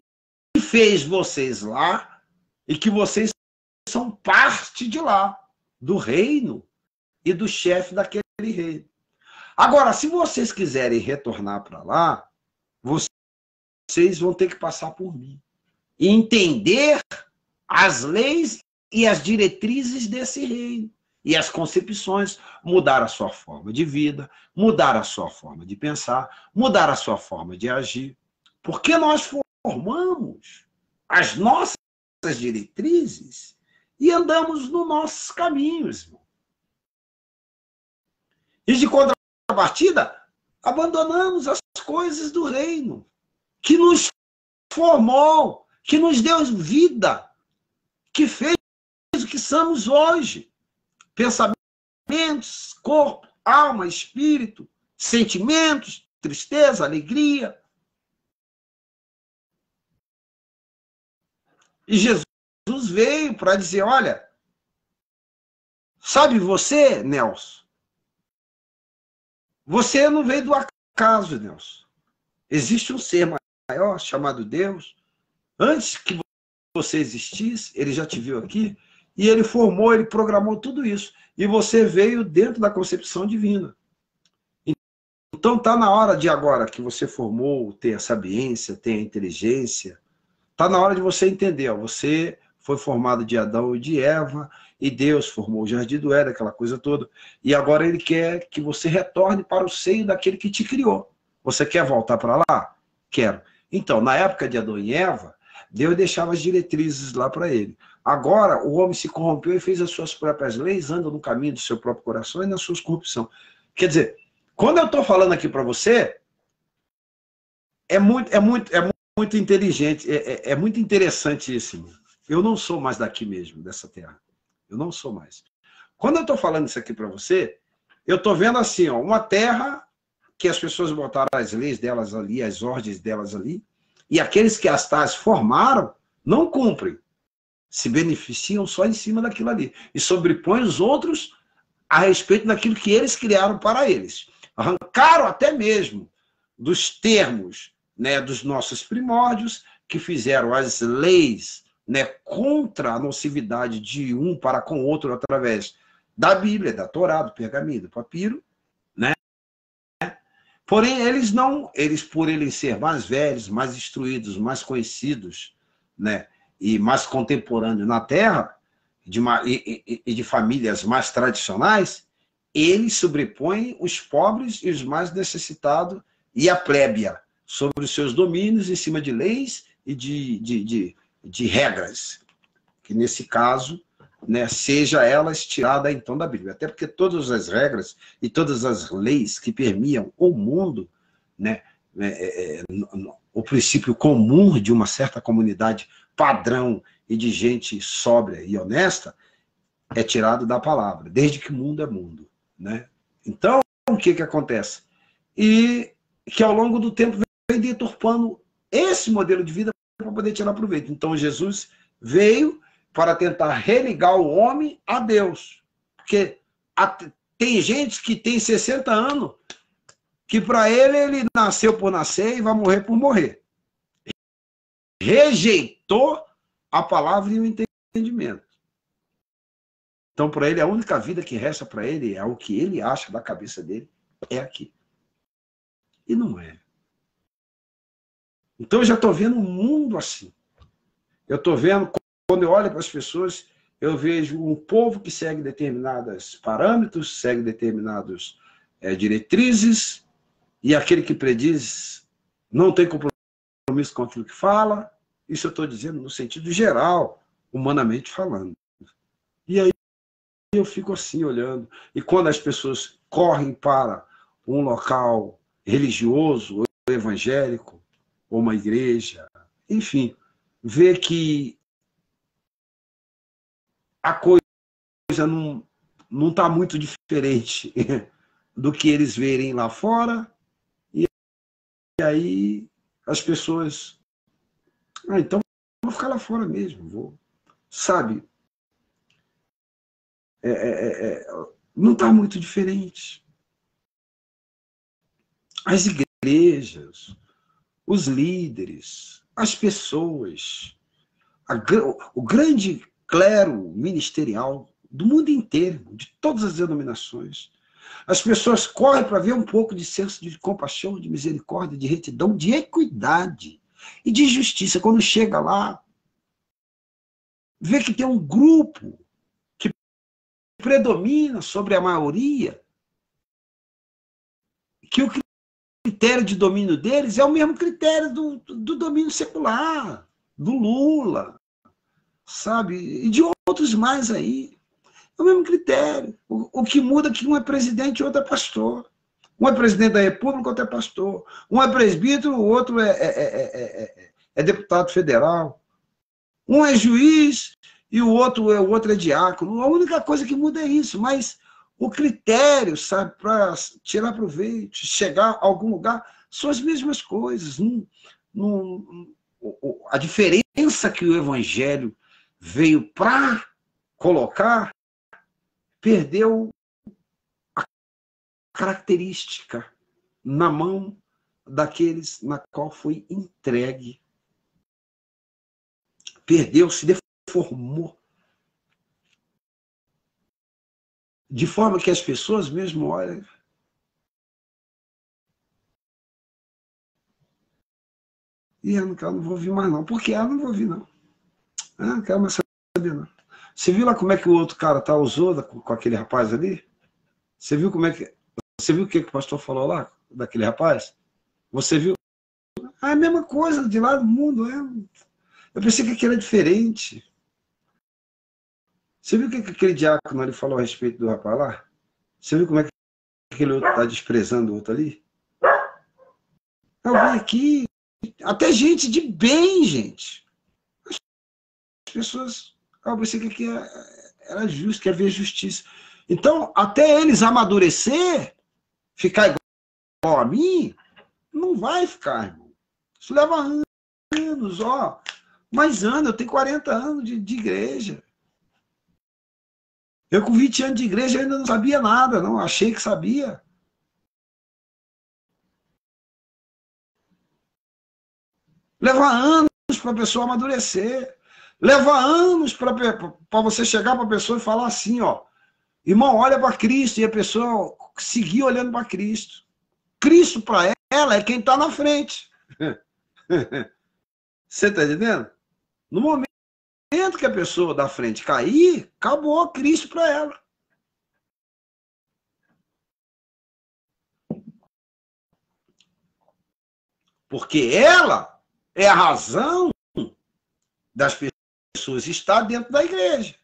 Speaker 1: fez vocês lá e que vocês são parte de lá, do reino e do chefe daquele reino. Agora, se vocês quiserem retornar para lá, vocês vão ter que passar por mim e entender as leis e as diretrizes desse reino e as concepções, mudar a sua forma de vida, mudar a sua forma de pensar, mudar a sua forma de agir. Porque nós formamos as nossas diretrizes e andamos nos nossos caminhos, irmão. E de contrapartida, abandonamos as coisas do reino, que nos formou, que nos deu vida, que fez o que somos hoje. Pensamentos, corpo, alma, espírito, sentimentos, tristeza, alegria. E Jesus veio para dizer, olha, sabe você, Nelson? Você não veio do acaso, Nelson. Existe um ser maior chamado Deus. Antes que você existisse, ele já te viu aqui, e ele formou, ele programou tudo isso. E você veio dentro da concepção divina. Então está na hora de agora que você formou, tem a sapiência, tem a inteligência, está na hora de você entender, ó, você foi formado de Adão e de Eva, e Deus formou o jardim do Éden, aquela coisa toda, e agora ele quer que você retorne para o seio daquele que te criou. Você quer voltar para lá? Quero. Então, na época de Adão e Eva, Deus deixava as diretrizes lá para ele. Agora, o homem se corrompeu e fez as suas próprias leis, anda no caminho do seu próprio coração e na sua corrupção. Quer dizer, quando eu estou falando aqui para você, é muito inteligente, é muito interessante isso. Eu não sou mais daqui mesmo, dessa terra. Eu não sou mais. Quando eu estou falando isso aqui para você, eu estou vendo assim, ó, uma terra que as pessoas botaram as leis delas ali, as ordens delas ali, e aqueles que as tais formaram não cumprem. Se beneficiam só em cima daquilo ali. E sobrepõem os outros a respeito daquilo que eles criaram para eles. Arrancaram até mesmo dos termos, né, dos nossos primórdios, que fizeram as leis, né, contra a nocividade de um para com o outro através da Bíblia, da Torá, do pergaminho, do papiro, né? Porém, eles por eles ser mais velhos, mais instruídos, mais conhecidos, né, e mais contemporâneos na Terra, de famílias mais tradicionais, eles sobrepõem os pobres e os mais necessitados e a plébia sobre os seus domínios em cima de leis e de regras, que nesse caso, né, seja elas tirada então da Bíblia. Até porque todas as regras e todas as leis que permeiam o mundo, né, o princípio comum de uma certa comunidade padrão e de gente sóbria e honesta, é tirado da palavra, desde que mundo é mundo. Né? Então, o que acontece? E que ao longo do tempo vem deturpando esse modelo de vida para poder tirar proveito. Então, Jesus veio para tentar religar o homem a Deus. Porque tem gente que tem 60 anos que para ele nasceu por nascer e vai morrer por morrer. Rejeitou a palavra e o entendimento. Então, para ele, a única vida que resta para ele é o que ele acha da cabeça dele, é aqui. E não é. Então, eu já estou vendo um mundo assim. Eu estou vendo, quando eu olho para as pessoas, eu vejo um povo que segue determinados parâmetros, segue determinadas diretrizes, e aquele que prediz não tem compromisso com aquilo que fala. Isso eu estou dizendo no sentido geral, humanamente falando. E aí eu fico assim olhando. E quando as pessoas correm para um local religioso, ou evangélico, ou uma igreja, enfim, vê que a coisa não está muito diferente do que eles verem lá fora, e aí as pessoas... então vou ficar lá fora mesmo, vou... Sabe? Não está muito diferente. As igrejas, os líderes, as pessoas, o grande clero ministerial do mundo inteiro, de todas as denominações. As pessoas correm para ver um pouco de senso de compaixão, de misericórdia, de retidão, de equidade e de justiça. Quando chega lá, vê que tem um grupo que predomina sobre a maioria, que o critério de domínio deles é o mesmo critério do domínio secular, do Lula, sabe? E de outros mais aí. É o mesmo critério. O que muda é que um é presidente e outro é pastor. Um é presidente da República, outro é pastor. Um é presbítero, o outro é deputado federal. Um é juiz e o outro é diácono. A única coisa que muda é isso, mas o critério, sabe, para tirar proveito, chegar a algum lugar, são as mesmas coisas. A diferença que o evangelho veio para colocar perdeu a característica na mão daqueles na qual foi entregue. Perdeu, se deformou. De forma que as pessoas mesmo olham. E eu não vou ouvir mais não. Por que? Eu não vou ouvir não. Não quero mais saber não. Você viu lá como é que o outro cara tá, usou com aquele rapaz ali? Você viu como é que... Você viu o que o pastor falou lá, daquele rapaz? Você viu? É a mesma coisa de lá do mundo. Eu pensei que aquilo era diferente. Você viu o que aquele diácono ali falou a respeito do rapaz lá? Você viu como é que aquele outro está desprezando o outro ali? Eu vi aqui, até gente de bem, gente. As pessoas... Eu pensei que aqui era justo, quer ver justiça. Então, até eles amadurecer, ficar igual a mim, não vai ficar, irmão. Isso leva anos, ó. Mais anos, eu tenho 40 anos de igreja. Eu com 20 anos de igreja ainda não sabia nada, não. Achei que sabia. Leva anos para a pessoa amadurecer. Leva anos para você chegar para a pessoa e falar assim, ó. Irmão, olha para Cristo. E a pessoa seguir olhando para Cristo. Cristo para ela é quem está na frente. Você está entendendo? No momento que a pessoa da frente cair, acabou Cristo para ela. Porque ela é a razão das pessoas estar dentro da igreja.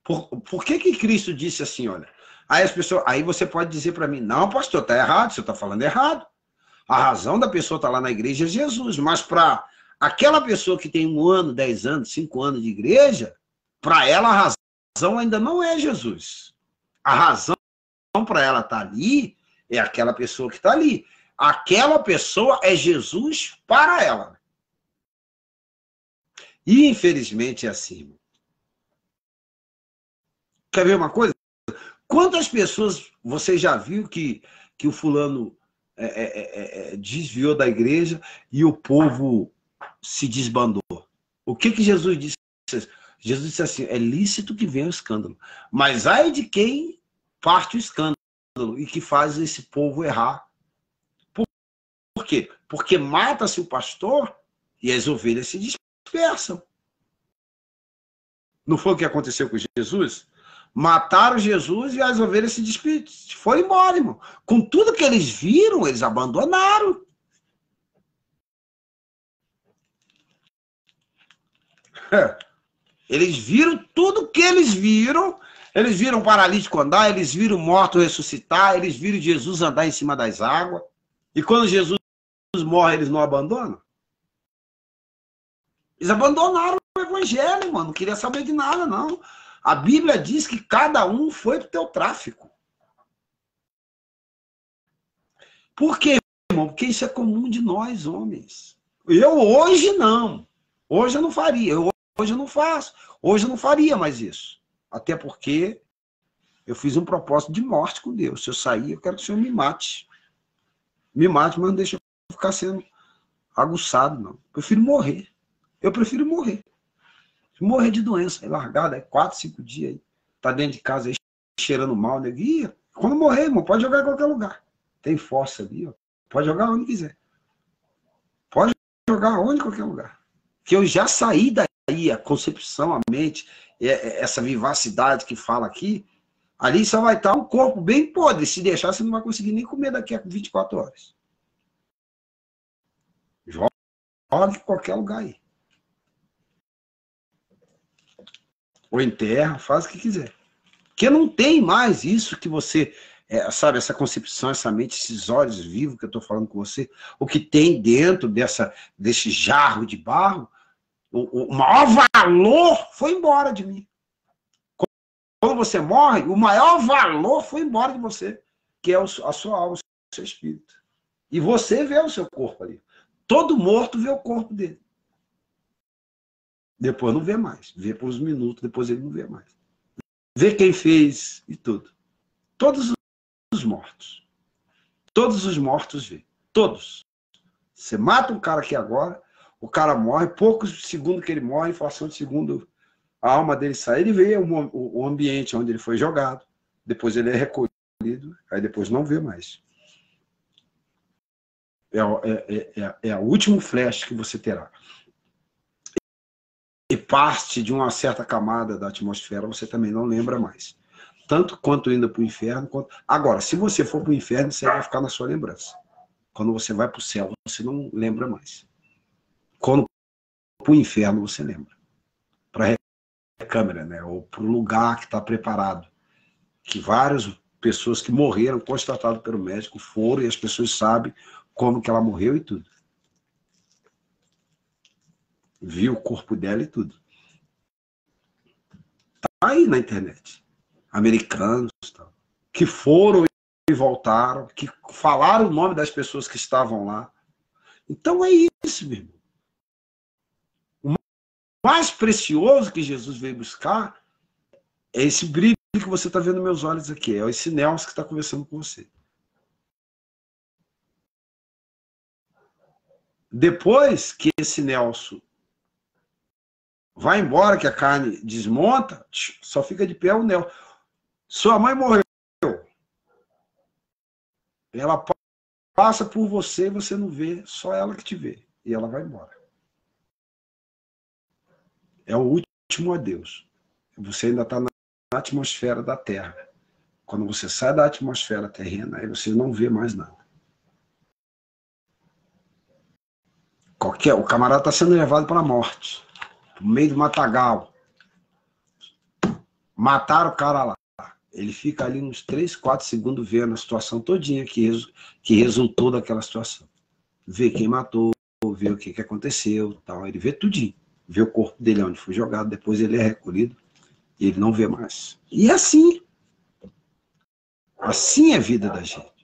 Speaker 1: Por que Cristo disse assim, olha? Aí você pode dizer para mim, não, pastor, está errado, você está falando errado. A razão da pessoa estar lá na igreja é Jesus, mas para aquela pessoa que tem 1 ano, 10 anos, 5 anos de igreja, para ela a razão ainda não é Jesus. A razão para ela estar ali é aquela pessoa que está ali. Aquela pessoa é Jesus para ela. E infelizmente é assim. Quer ver uma coisa? Quantas pessoas você já viu que o fulano desviou da igreja e o povo se desbandou? O que Jesus disse? Jesus disse assim, é lícito que venha o escândalo, mas ai de quem parte o escândalo e que faz esse povo errar. Por quê? Porque mata-se o pastor e as ovelhas se dispersam. Não foi o que aconteceu com Jesus? Mataram Jesus e as ovelhas se dispersam, foram embora, irmão. Com tudo que eles viram, eles abandonaram. Eles viram tudo que eles viram paralítico andar, eles viram morto ressuscitar, eles viram Jesus andar em cima das águas. E quando Jesus morre, eles não abandonam? Eles abandonaram o evangelho, mano. Não queria saber de nada, não. A Bíblia diz que cada um foi pro teu tráfico. Por quê, irmão? Porque isso é comum de nós, homens. Eu hoje não. Hoje eu não faria. Hoje eu não faço. Hoje eu não faria mais isso. Até porque eu fiz um propósito de morte com Deus. Se eu sair, eu quero que o Senhor me mate. Me mate, mas não deixa eu ficar sendo aguçado, não. Eu prefiro morrer. Eu prefiro morrer. Morrer de doença, largada, 4, 5 dias aí. Tá dentro de casa aí, cheirando mal, né? E quando morrer, irmão, pode jogar em qualquer lugar. Tem força ali, ó. Pode jogar onde quiser. Pode jogar onde, em qualquer lugar. Que eu já saí daí, a concepção, a mente, essa vivacidade que fala aqui, ali só vai estar um corpo bem podre. Se deixar, você não vai conseguir nem comer daqui a 24 horas. Joga em qualquer lugar aí. Ou enterra, faz o que quiser. Porque não tem mais isso que você, sabe, essa concepção, essa mente, esses olhos vivos que eu estou falando com você, o que tem dentro desse jarro de barro, o maior valor foi embora de mim. Quando você morre, o maior valor foi embora de você, que é a sua alma, o seu espírito. E você vê o seu corpo ali. Todo morto vê o corpo dele. Depois não vê mais. Vê por uns minutos, depois ele não vê mais. Vê quem fez e tudo. Todos os mortos. Todos os mortos vê. Todos. Você mata um cara aqui agora, o cara morre, poucos segundos que ele morre, em fração de segundo, a alma dele sai, ele vê o ambiente onde ele foi jogado, depois ele é recolhido, aí depois não vê mais. É o último flash que você terá. E parte de uma certa camada da atmosfera você também não lembra mais. Tanto quanto indo para o inferno. Agora, se você for para o inferno, você vai ficar na sua lembrança. Quando você vai para o céu, você não lembra mais. Quando para o inferno, você lembra. Para a câmera, né? Ou para o lugar que está preparado. Que várias pessoas que morreram, constatado pelo médico, foram e as pessoas sabem como que ela morreu e tudo. Viu o corpo dela e tudo. Tá aí na internet. Americanos, tal, que foram e voltaram, que falaram o nome das pessoas que estavam lá. Então é isso, meu irmão. O mais precioso que Jesus veio buscar é esse brilho que você está vendo nos meus olhos aqui. É esse Nelson que está conversando com você. Depois que esse Nelson vai embora, que a carne desmonta, só fica de pé o Nelson. Sua mãe morreu. Ela passa por você e você não vê, só ela que te vê. E ela vai embora. É o último adeus. Você ainda está na atmosfera da Terra. Quando você sai da atmosfera terrena, aí você não vê mais nada. O camarada está sendo levado para a morte. No meio do matagal. Mataram o cara lá. Ele fica ali uns 3, 4 segundos vendo a situação todinha que resultou daquela situação. Vê quem matou, vê o que aconteceu, tal. Ele vê tudinho. Vê o corpo dele onde foi jogado, depois ele é recolhido e ele não vê mais. E assim. Assim é a vida da gente.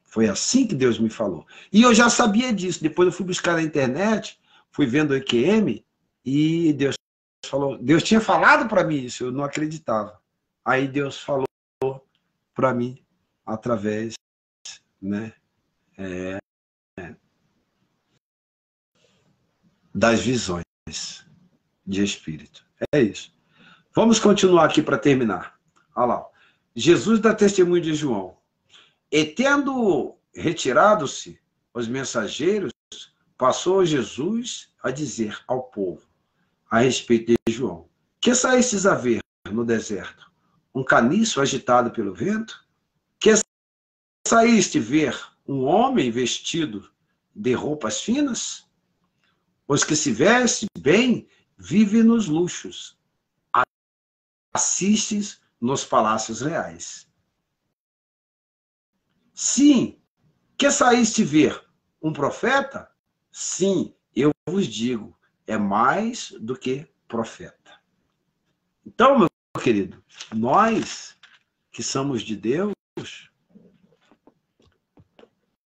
Speaker 1: Foi assim que Deus me falou. E eu já sabia disso. Depois eu fui buscar na internet, fui vendo o EQM e Deus falou. Deus tinha falado para mim isso, eu não acreditava. Aí Deus falou para mim através, né, das visões de espírito. É isso. Vamos continuar aqui para terminar. Olha lá. Jesus dá testemunho de João. E tendo retirado-se os mensageiros, passou Jesus a dizer ao povo a respeito de João: que saístes a ver no deserto? Um caniço agitado pelo vento? Que saíste ver um homem vestido de roupas finas? Os que se vestem bem vivem nos luxos, assistes nos palácios reais. Sim, que saíste ver um profeta? Sim, eu vos digo, é mais do que profeta. Então, meu querido, nós que somos de Deus,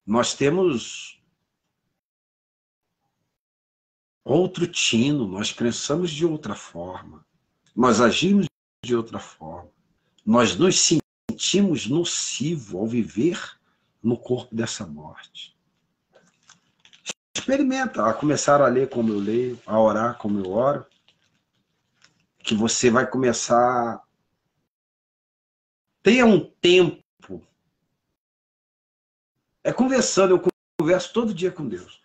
Speaker 1: nós temos outro tino, nós pensamos de outra forma, nós agimos de outra forma, nós nos sentimos nocivo ao viver no corpo dessa morte. Experimenta a começar a ler como eu leio, a orar como eu oro, que você vai começar. Tenha um tempo. É conversando, eu converso todo dia com Deus.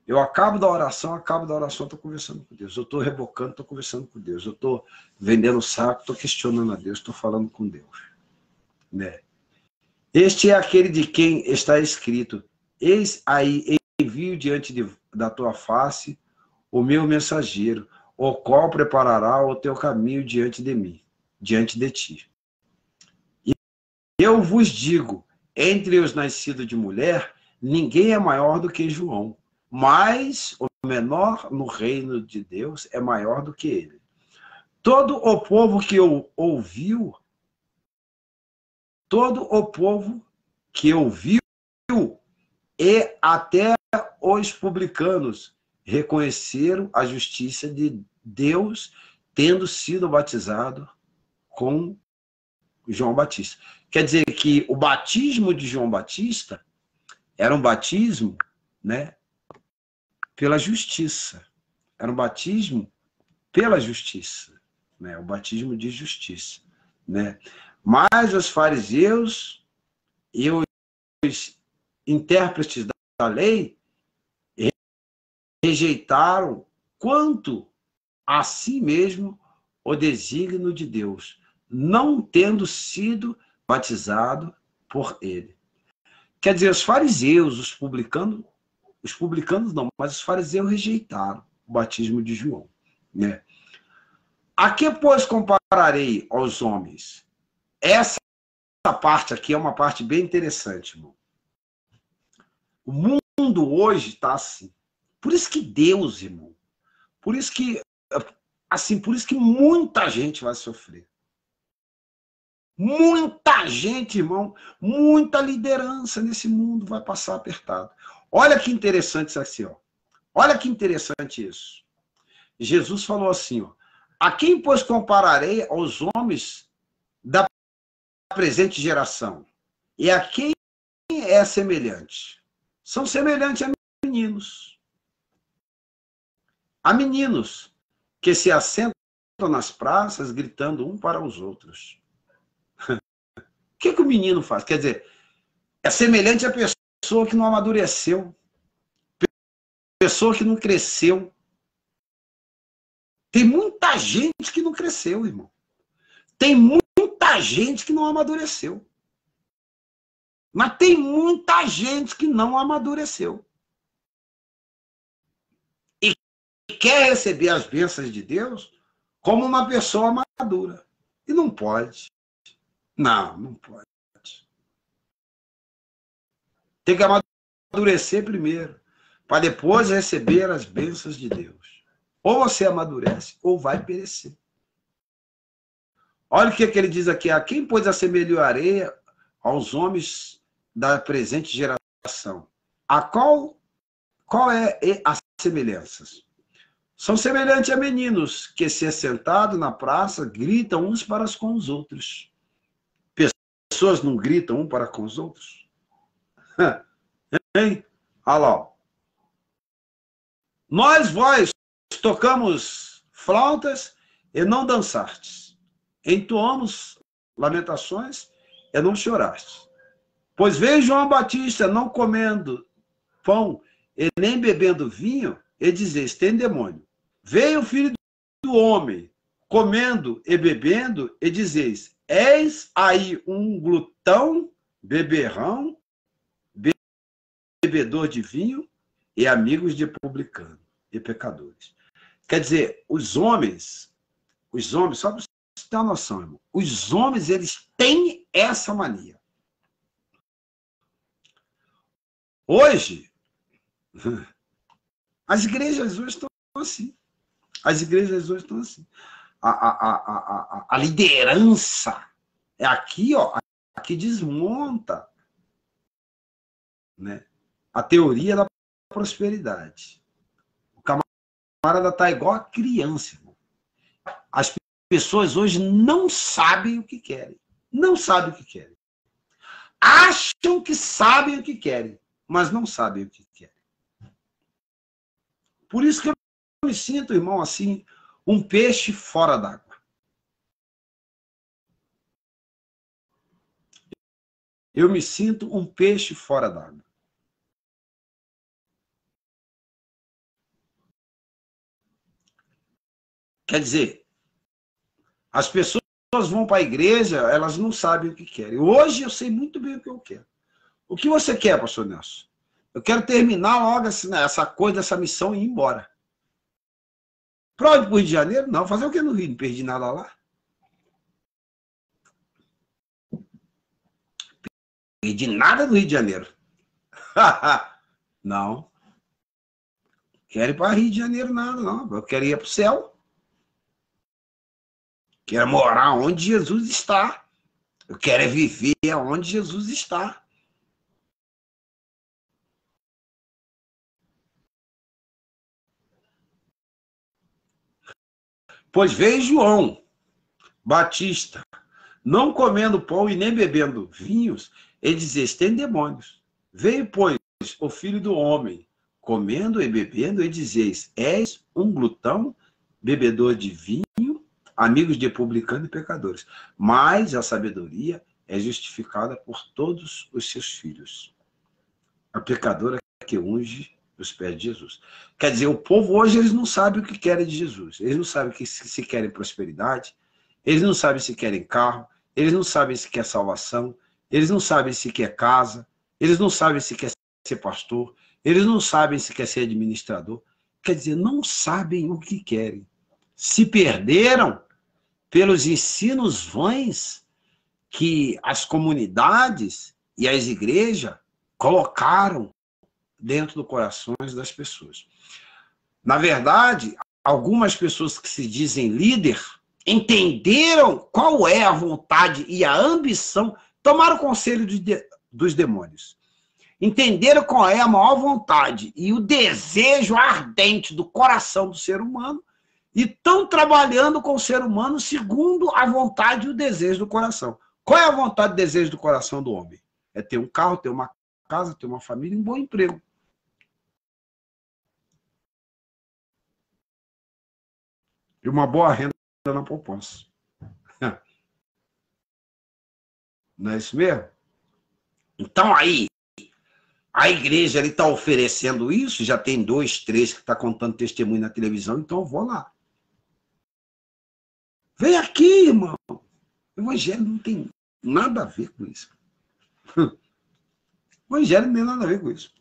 Speaker 1: Eu acabo da oração, estou conversando com Deus. Eu estou rebocando, estou conversando com Deus. Eu estou vendendo saco, estou questionando a Deus, estou falando com Deus. Né? Este é aquele de quem está escrito: eis aí, envio diante da tua face o meu mensageiro, o qual preparará o teu caminho diante de mim, diante de ti. E eu vos digo, entre os nascidos de mulher, ninguém é maior do que João, mas o menor no reino de Deus é maior do que ele. Todo o povo que ouviu e até os publicanos reconheceram a justiça de Deus, tendo sido batizado com João Batista. Quer dizer que o batismo de João Batista era um batismo, né, pela justiça. Era um batismo pela justiça, né, o batismo de justiça, né? Mas os fariseus e os intérpretes da lei rejeitaram quanto a si mesmo o desígnio de Deus, não tendo sido batizado por ele. Quer dizer, os fariseus, os publicanos não, mas os fariseus rejeitaram o batismo de João, né? A que, pois, compararei aos homens? Essa parte aqui é uma parte bem interessante, irmão. O mundo hoje está assim. Por isso que Deus, irmão, por isso que muita gente vai sofrer. Muita gente, irmão, muita liderança nesse mundo vai passar apertado. Olha que interessante isso assim, ó. Olha que interessante isso. Jesus falou assim, ó: a quem, pois, compararei aos homens da presente geração? E a quem é semelhante? São semelhantes a meninos. A meninos que se assentam nas praças gritando um para os outros. O que o menino faz? Quer dizer, é semelhante à pessoa que não amadureceu, pessoa que não cresceu. Tem muita gente que não cresceu, irmão. Tem muita gente que não amadureceu. Mas tem muita gente que não amadureceu. E quer receber as bênçãos de Deus como uma pessoa madura. E não pode. Não pode. Tem que amadurecer primeiro, para depois receber as bênçãos de Deus. Ou você amadurece, ou vai perecer. Olha o que ele diz aqui: a quem, pois, assemelharei aos homens da presente geração? A qual é as semelhanças? São semelhantes a meninos que, se assentados na praça, gritam uns para com os outros. Pessoas não gritam um para com os outros? Hein? Olha lá. Nós, vós, tocamos flautas e não dançastes. Entoamos lamentações e não chorastes. Pois veio João Batista não comendo pão e nem bebendo vinho, e dizeis, tem demônio. Veio o Filho do Homem comendo e bebendo, e dizeis, eis aí um glutão, beberrão, bebedor de vinho e amigos de publicanos e pecadores. Quer dizer, os homens, só para você ter uma noção, irmão, os homens, eles têm essa mania. Hoje, as igrejas hoje estão assim. As igrejas hoje estão assim. A liderança é aqui, ó, aqui desmonta, né, a teoria da prosperidade. O camarada está igual a criança, irmão. As pessoas hoje não sabem o que querem. Não sabem o que querem. Acham que sabem o que querem, mas não sabem o que querem. Por isso que eu me sinto, irmão, assim, um peixe fora d'água. Eu me sinto um peixe fora d'água. Quer dizer, as pessoas vão para a igreja, elas não sabem o que querem. Hoje eu sei muito bem o que eu quero. O que você quer, pastor Nelson? Eu quero terminar logo essa coisa, essa missão e ir embora. Para onde? Para o Rio de Janeiro? Não. Fazer o que no Rio? Não perdi nada lá. Perdi nada no Rio de Janeiro. Não. Quero ir para o Rio de Janeiro, nada, não. Eu quero ir para o céu. Quero morar onde Jesus está. Eu quero viver onde Jesus está. Pois veio João Batista, não comendo pão e nem bebendo vinhos, e dizia, tem demônios. Veio, pois, o Filho do Homem, comendo e bebendo, e dizeis, és um glutão, bebedor de vinho, amigos de publicanos e pecadores. Mas a sabedoria é justificada por todos os seus filhos. A pecadora que unge os pés de Jesus. Quer dizer, o povo hoje, eles não sabem o que querem de Jesus. Eles não sabem que se querem prosperidade, eles não sabem se querem carro, eles não sabem se quer salvação, eles não sabem se quer casa, eles não sabem se quer ser pastor, eles não sabem se quer ser administrador. Quer dizer, não sabem o que querem. Se perderam pelos ensinos vães que as comunidades e as igrejas colocaram dentro dos corações das pessoas. Na verdade, algumas pessoas que se dizem líder entenderam qual é a vontade e a ambição, tomaram o conselho dos demônios. Entenderam qual é a maior vontade e o desejo ardente do coração do ser humano e estão trabalhando com o ser humano segundo a vontade e o desejo do coração. Qual é a vontade e o desejo do coração do homem? É ter um carro, ter uma casa, ter uma família e um bom emprego. E uma boa renda na poupança. Não é isso mesmo? Então aí, a igreja está oferecendo isso, já tem 2, 3 que está contando testemunho na televisão, então eu vou lá. Vem aqui, irmão. O evangelho não tem nada a ver com isso. O evangelho não tem nada a ver com isso.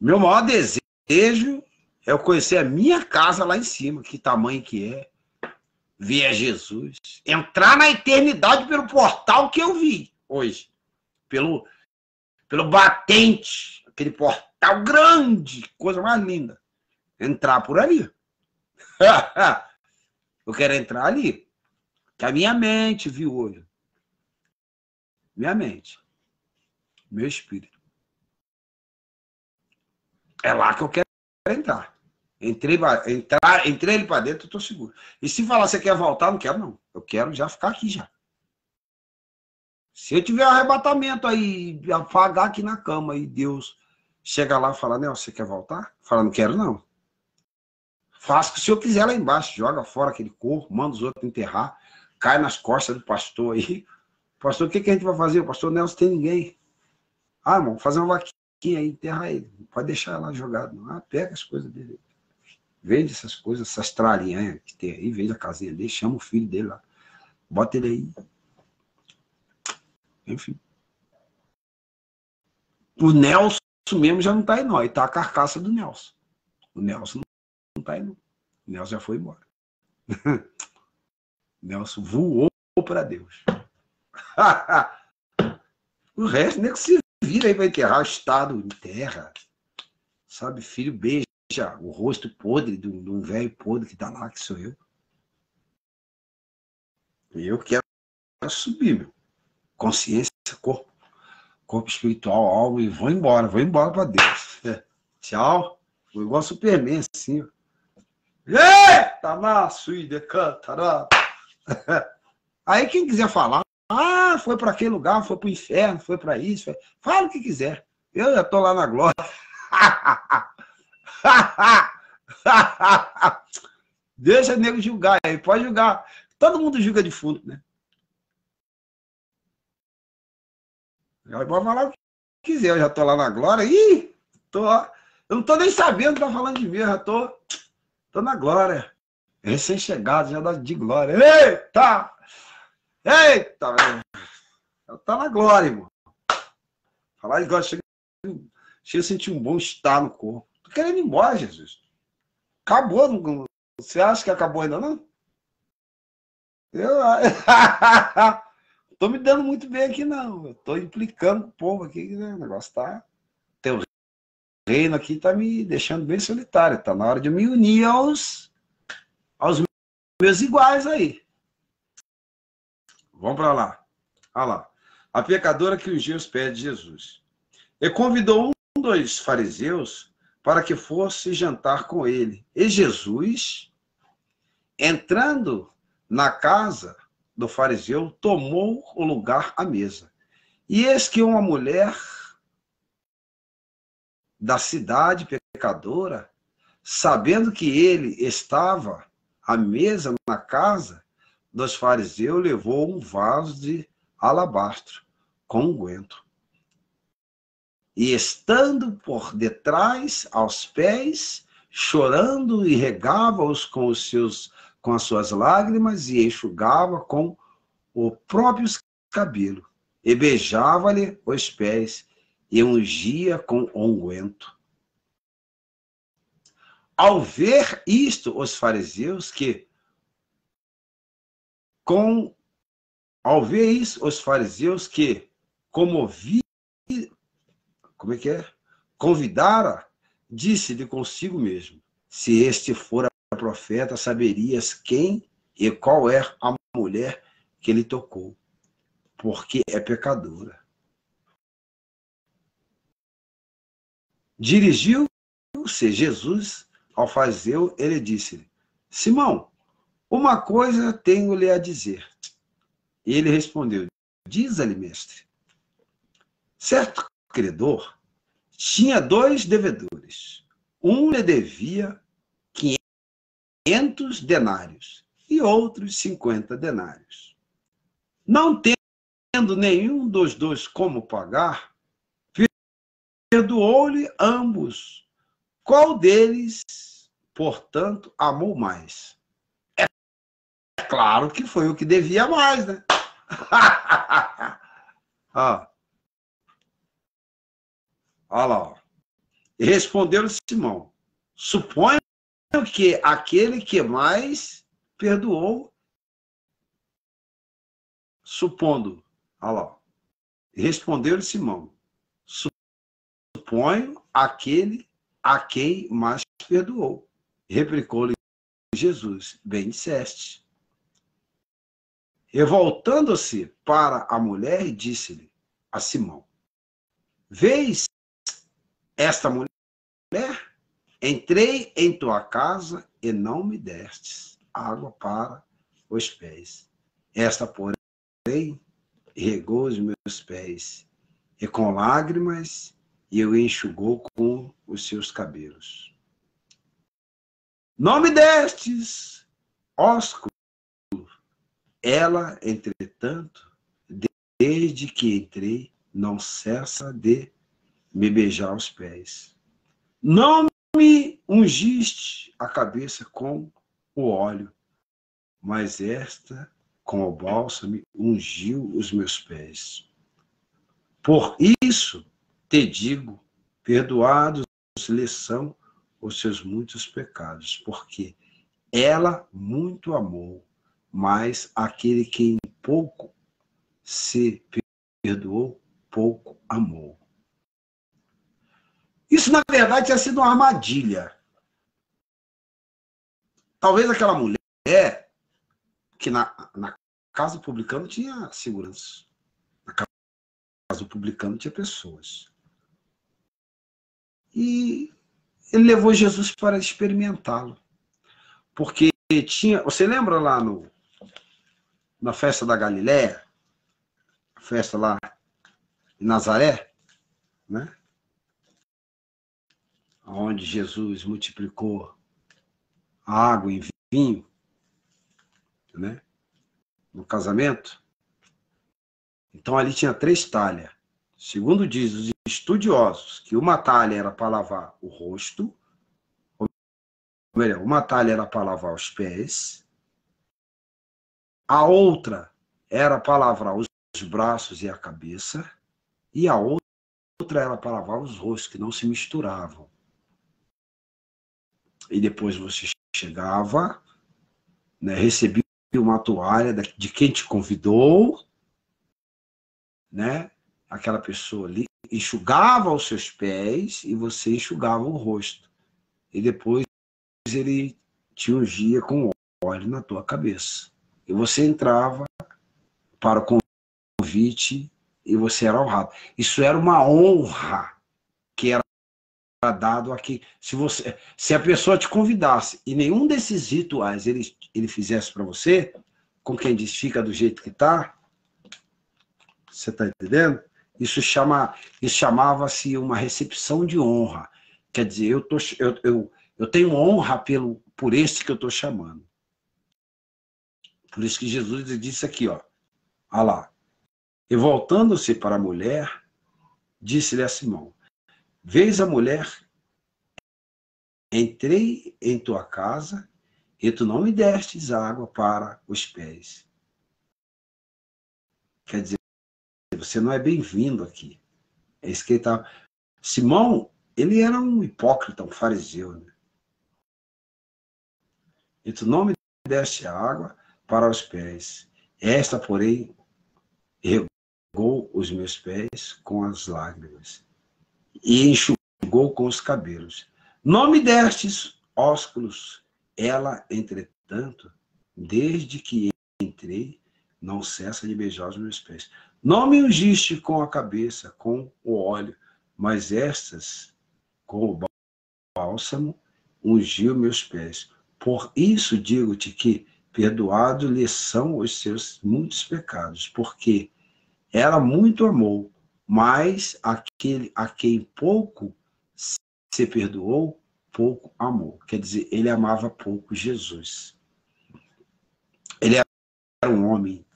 Speaker 1: Meu maior desejo é eu conhecer a minha casa lá em cima, que tamanho que é, ver Jesus, entrar na eternidade pelo portal que eu vi hoje, pelo batente, aquele portal grande, coisa mais linda, entrar por ali. Eu quero entrar ali, que a minha mente viu hoje, minha mente, meu espírito. É lá que eu quero entrar. Entrei ele para dentro, eu estou seguro. E se falar, você quer voltar? Não quero, não. Eu quero já ficar aqui já. Se eu tiver um arrebatamento aí, apagar aqui na cama, e Deus chega lá e fala, Nelson, você quer voltar? Fala, não quero não. Faça o que o senhor quiser lá embaixo, joga fora aquele corpo, manda os outros enterrar, cai nas costas do pastor aí. Pastor, o que a gente vai fazer? O pastor Nelson tem ninguém. Ah, irmão, fazer uma vaquinha aí, enterra ele. Não pode deixar lá jogado. Não. Ah, pega as coisas dele. Vende essas coisas, essas tralhinhas que tem aí, vende a casinha dele, chama o filho dele lá. Bota ele aí. Enfim. O Nelson mesmo já não tá aí, não. Aí tá a carcaça do Nelson. O Nelson não tá aí, não. O Nelson já foi embora. O Nelson voou para Deus. O resto, nem que se vira aí para enterrar, o Estado enterra. Sabe, filho beija o rosto podre de um velho podre que tá lá, que sou eu. E eu quero subir, meu. Consciência, corpo espiritual, alma, e vou embora para Deus. Tchau. Vou igual Superman, assim. Eita, maço e decantará. Aí quem quiser falar, foi para aquele lugar, foi para o inferno, foi para isso, fala o que quiser. Eu já estou lá na glória. Deixa o nego julgar aí, pode julgar. Todo mundo julga de fundo, né? Pode falar o que quiser, eu já estou lá na glória. Ih, eu não estou nem sabendo que tá falando de mim, eu já estou na glória. Recém-chegado, já dá de glória. Eita! Eita! Tá na glória, irmão. Falar de glória, chega a sentir um bom estar no corpo. Tô querendo ir embora, Jesus. Acabou. Não, você acha que acabou ainda, não? Eu tô me dando muito bem aqui, não. Eu tô implicando com o povo aqui, né? O negócio tá... Teu reino aqui tá me deixando bem solitário. Tá na hora de eu me unir aos meus iguais aí. Vamos para lá. Olha lá. A pecadora que ungiu os pés de Jesus. E convidou um dos fariseus para que fosse jantar com ele. E Jesus, entrando na casa do fariseu, tomou o lugar à mesa. E eis que uma mulher da cidade pecadora, sabendo que ele estava à mesa na casa dos fariseus, levou um vaso de alabastro com unguento. E estando por detrás, aos pés, chorando, e regava-os com as suas lágrimas, e enxugava com o próprio cabelo, e beijava-lhe os pés, e ungia com unguento. Ao ver isto, os fariseus convidara, disse-lhe consigo mesmo: se este fora profeta, saberias quem e qual é a mulher que ele tocou, porque é pecadora. Dirigiu-se Jesus ao fariseu, ele disse-lhe: Simão, uma coisa tenho-lhe a dizer. E ele respondeu: diz-lhe, mestre. Certo credor tinha 2 devedores. Um lhe devia 500 denários e outros 50 denários. Não tendo nenhum dos 2 como pagar, perdoou-lhe ambos. Qual deles, portanto, amou mais? É claro que foi o que devia mais, né? Olha lá. Ó. E respondeu-lhe Simão: suponho que aquele que mais perdoou, supondo. Olha lá. E respondeu-lhe Simão: suponho aquele a quem mais perdoou. Replicou-lhe Jesus: bem disseste. E voltando-se para a mulher, disse-lhe a Simão: vês esta mulher? Entrei em tua casa e não me destes água para os pés. Esta, porém, regou os meus pés, e com lágrimas e o enxugou com os seus cabelos. Não me destes ósculo. Ela, entretanto, desde que entrei, não cessa de me beijar os pés. Não me ungiste a cabeça com o óleo, mas esta, com o bálsamo, ungiu os meus pés. Por isso te digo, perdoados lhe são os seus muitos pecados, porque ela muito amou, mas aquele que em pouco se perdoou, pouco amou. Isso, na verdade, tinha sido uma armadilha. Talvez aquela mulher, que na casa do publicano tinha segurança. Na casa do publicano tinha pessoas. E ele levou Jesus para experimentá-lo. Porque tinha... Você lembra lá na festa da Galileia? A festa lá em Nazaré? Né? Onde Jesus multiplicou a água em vinho, né? No casamento. Então ali tinha 3 talhas. Segundo diz os estudiosos, que uma talha era para lavar o rosto, ou melhor, uma talha era para lavar os pés, a outra era para lavar os braços e a cabeça, e a outra era para lavar os rostos, que não se misturavam. E depois você chegava, né, recebia uma toalha de quem te convidou, né? Aquela pessoa ali enxugava os seus pés e você enxugava o rosto. E depois ele te ungia com óleo na tua cabeça. E você entrava para o convite e você era honrado. Isso era uma honra que era dado aqui. Se a pessoa te convidasse e nenhum desses rituais ele fizesse para você, com quem diz fica do jeito que está, você está entendendo? Isso chamava-se uma recepção de honra. Quer dizer, eu tenho honra por esse que eu estou chamando. Por isso que Jesus disse aqui, ó. Olha lá. E voltando-se para a mulher, disse-lhe a Simão, vês a mulher, entrei em tua casa e tu não me destes água para os pés. Quer dizer, você não é bem-vindo aqui. É isso que ele estava... Simão, ele era um hipócrita, um fariseu, né? E tu não me deste água para os pés. Esta, porém, regou os meus pés com as lágrimas e enxugou com os cabelos. Não me destes ósculos. Ela, entretanto, desde que entrei, não cessa de beijar os meus pés. Não me ungiste com a cabeça, com o óleo, mas estas, com o bálsamo, ungiu meus pés. Por isso digo-te que perdoado lhe são os seus muitos pecados, porque ela muito amou, mas aquele a quem pouco se perdoou, pouco amou. Quer dizer, ele amava pouco Jesus. Ele era um homem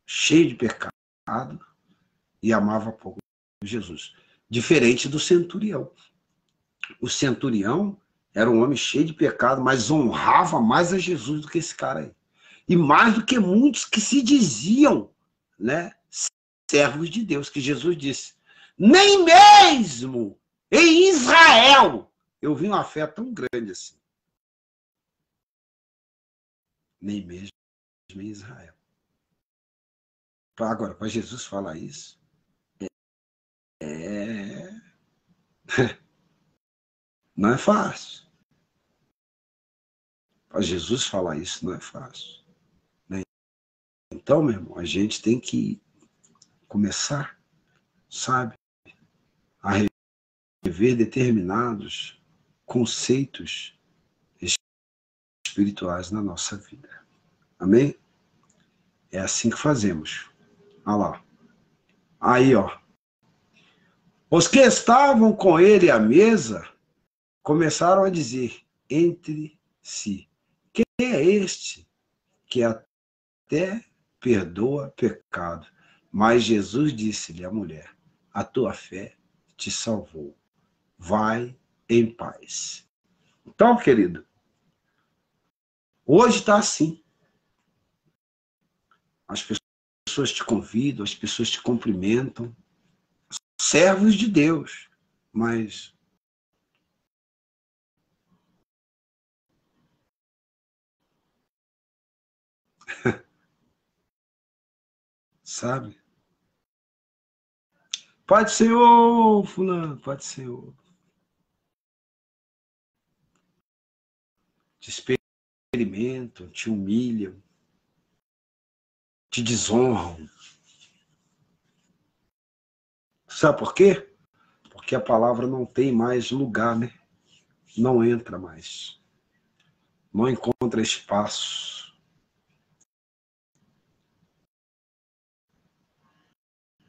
Speaker 1: cheio de pecado e amava pouco Jesus. Diferente do centurião. O centurião era um homem cheio de pecado, mas honrava mais a Jesus do que esse cara aí. E mais do que muitos que se diziam, né, servos de Deus, que Jesus disse, nem mesmo em Israel eu vi uma fé tão grande assim. Nem mesmo em Israel. Agora, para Jesus falar isso, não é fácil. Para Jesus falar isso não é fácil. Né? Então, meu irmão, a gente tem que começar, sabe, a rever determinados conceitos espirituais na nossa vida. Amém? É assim que fazemos. Olha lá. Aí, ó. Os que estavam com ele à mesa começaram a dizer entre si: quem é este que até perdoa pecado? Mas Jesus disse-lhe à mulher: a tua fé te salvou. Vai em paz. Então, querido, hoje está assim. As pessoas te convidam, as pessoas te cumprimentam, servos de Deus, mas sabe? Pode ser ô fulano, pode ser ô. Te experimentam, te humilham, te desonram. Sabe por quê? Porque a palavra não tem mais lugar, né? Não entra mais. Não encontra espaço.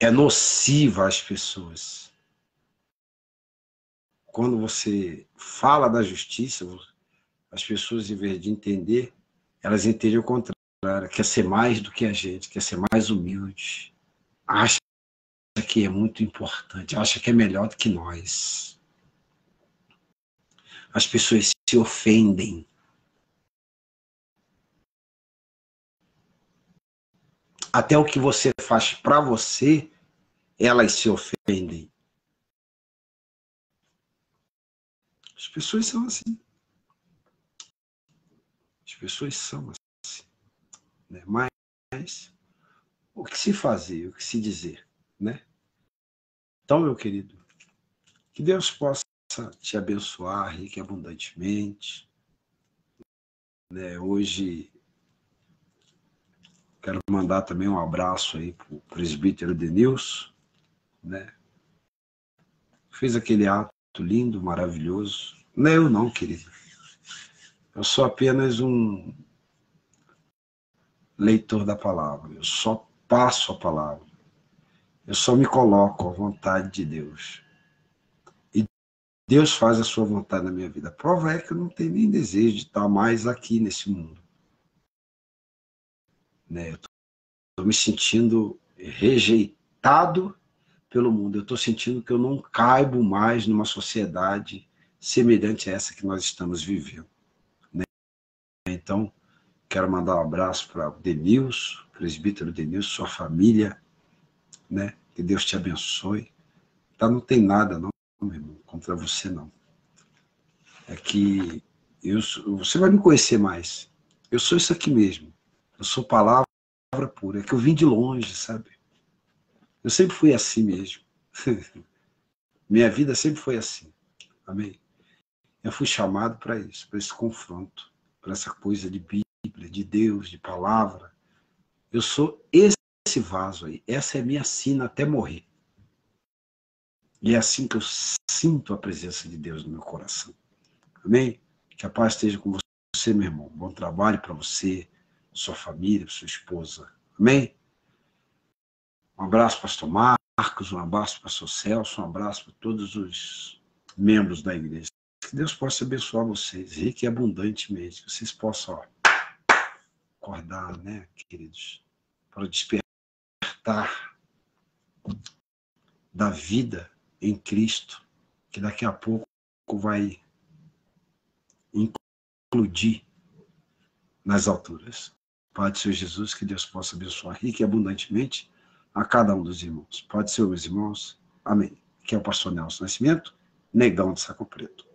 Speaker 1: É nociva às pessoas. Quando você fala da justiça, as pessoas, em vez de entender, elas entendem o contrário. Quer ser mais do que a gente, quer ser mais humilde. Acha que é muito importante, acha que é melhor do que nós. As pessoas se ofendem. Até o que você faz para você, elas se ofendem. As pessoas são assim. As pessoas são assim. Né? Mas o que se fazer, o que se dizer, né? Então, meu querido, que Deus possa te abençoar rica e abundantemente. Né? Hoje, quero mandar também um abraço aí para o presbítero Denilson, né? Fez aquele ato lindo, maravilhoso. Não é eu não, querido. Eu sou apenas um leitor da palavra. Eu só passo a palavra. Eu só me coloco à vontade de Deus. E Deus faz a sua vontade na minha vida. A prova é que eu não tenho nem desejo de estar mais aqui nesse mundo. Né? Eu estou me sentindo rejeitado pelo mundo. Eu estou sentindo que eu não caibo mais numa sociedade semelhante a essa que nós estamos vivendo. Né? Então, quero mandar um abraço para o Denilson, presbítero Denilson, sua família, né? Que Deus te abençoe. Tá, não tem nada, não, meu irmão, contra você, não. É que você vai me conhecer mais. Eu sou isso aqui mesmo. Eu sou palavra pura. É que eu vim de longe, sabe? Eu sempre fui assim mesmo. Minha vida sempre foi assim. Amém? Eu fui chamado para isso, para esse confronto, para essa coisa de Bíblia, de Deus, de palavra. Eu sou esse vaso aí. Essa é a minha sina até morrer. E é assim que eu sinto a presença de Deus no meu coração. Amém? Que a paz esteja com você, meu irmão. Bom trabalho para você, sua família, sua esposa. Amém? Um abraço, pastor Marcos, um abraço, pastor Celso, um abraço para todos os membros da igreja. Que Deus possa abençoar vocês, rica e abundantemente. Que vocês possam acordar, né, queridos? Para despertar da vida em Cristo, que daqui a pouco vai incluir nas alturas. Pai do Senhor Jesus, que Deus possa abençoar rica e abundantemente a cada um dos irmãos. Pode ser, meus irmãos. Amém. Aqui é o pastor Nelson Nascimento, Negão de Saco Preto.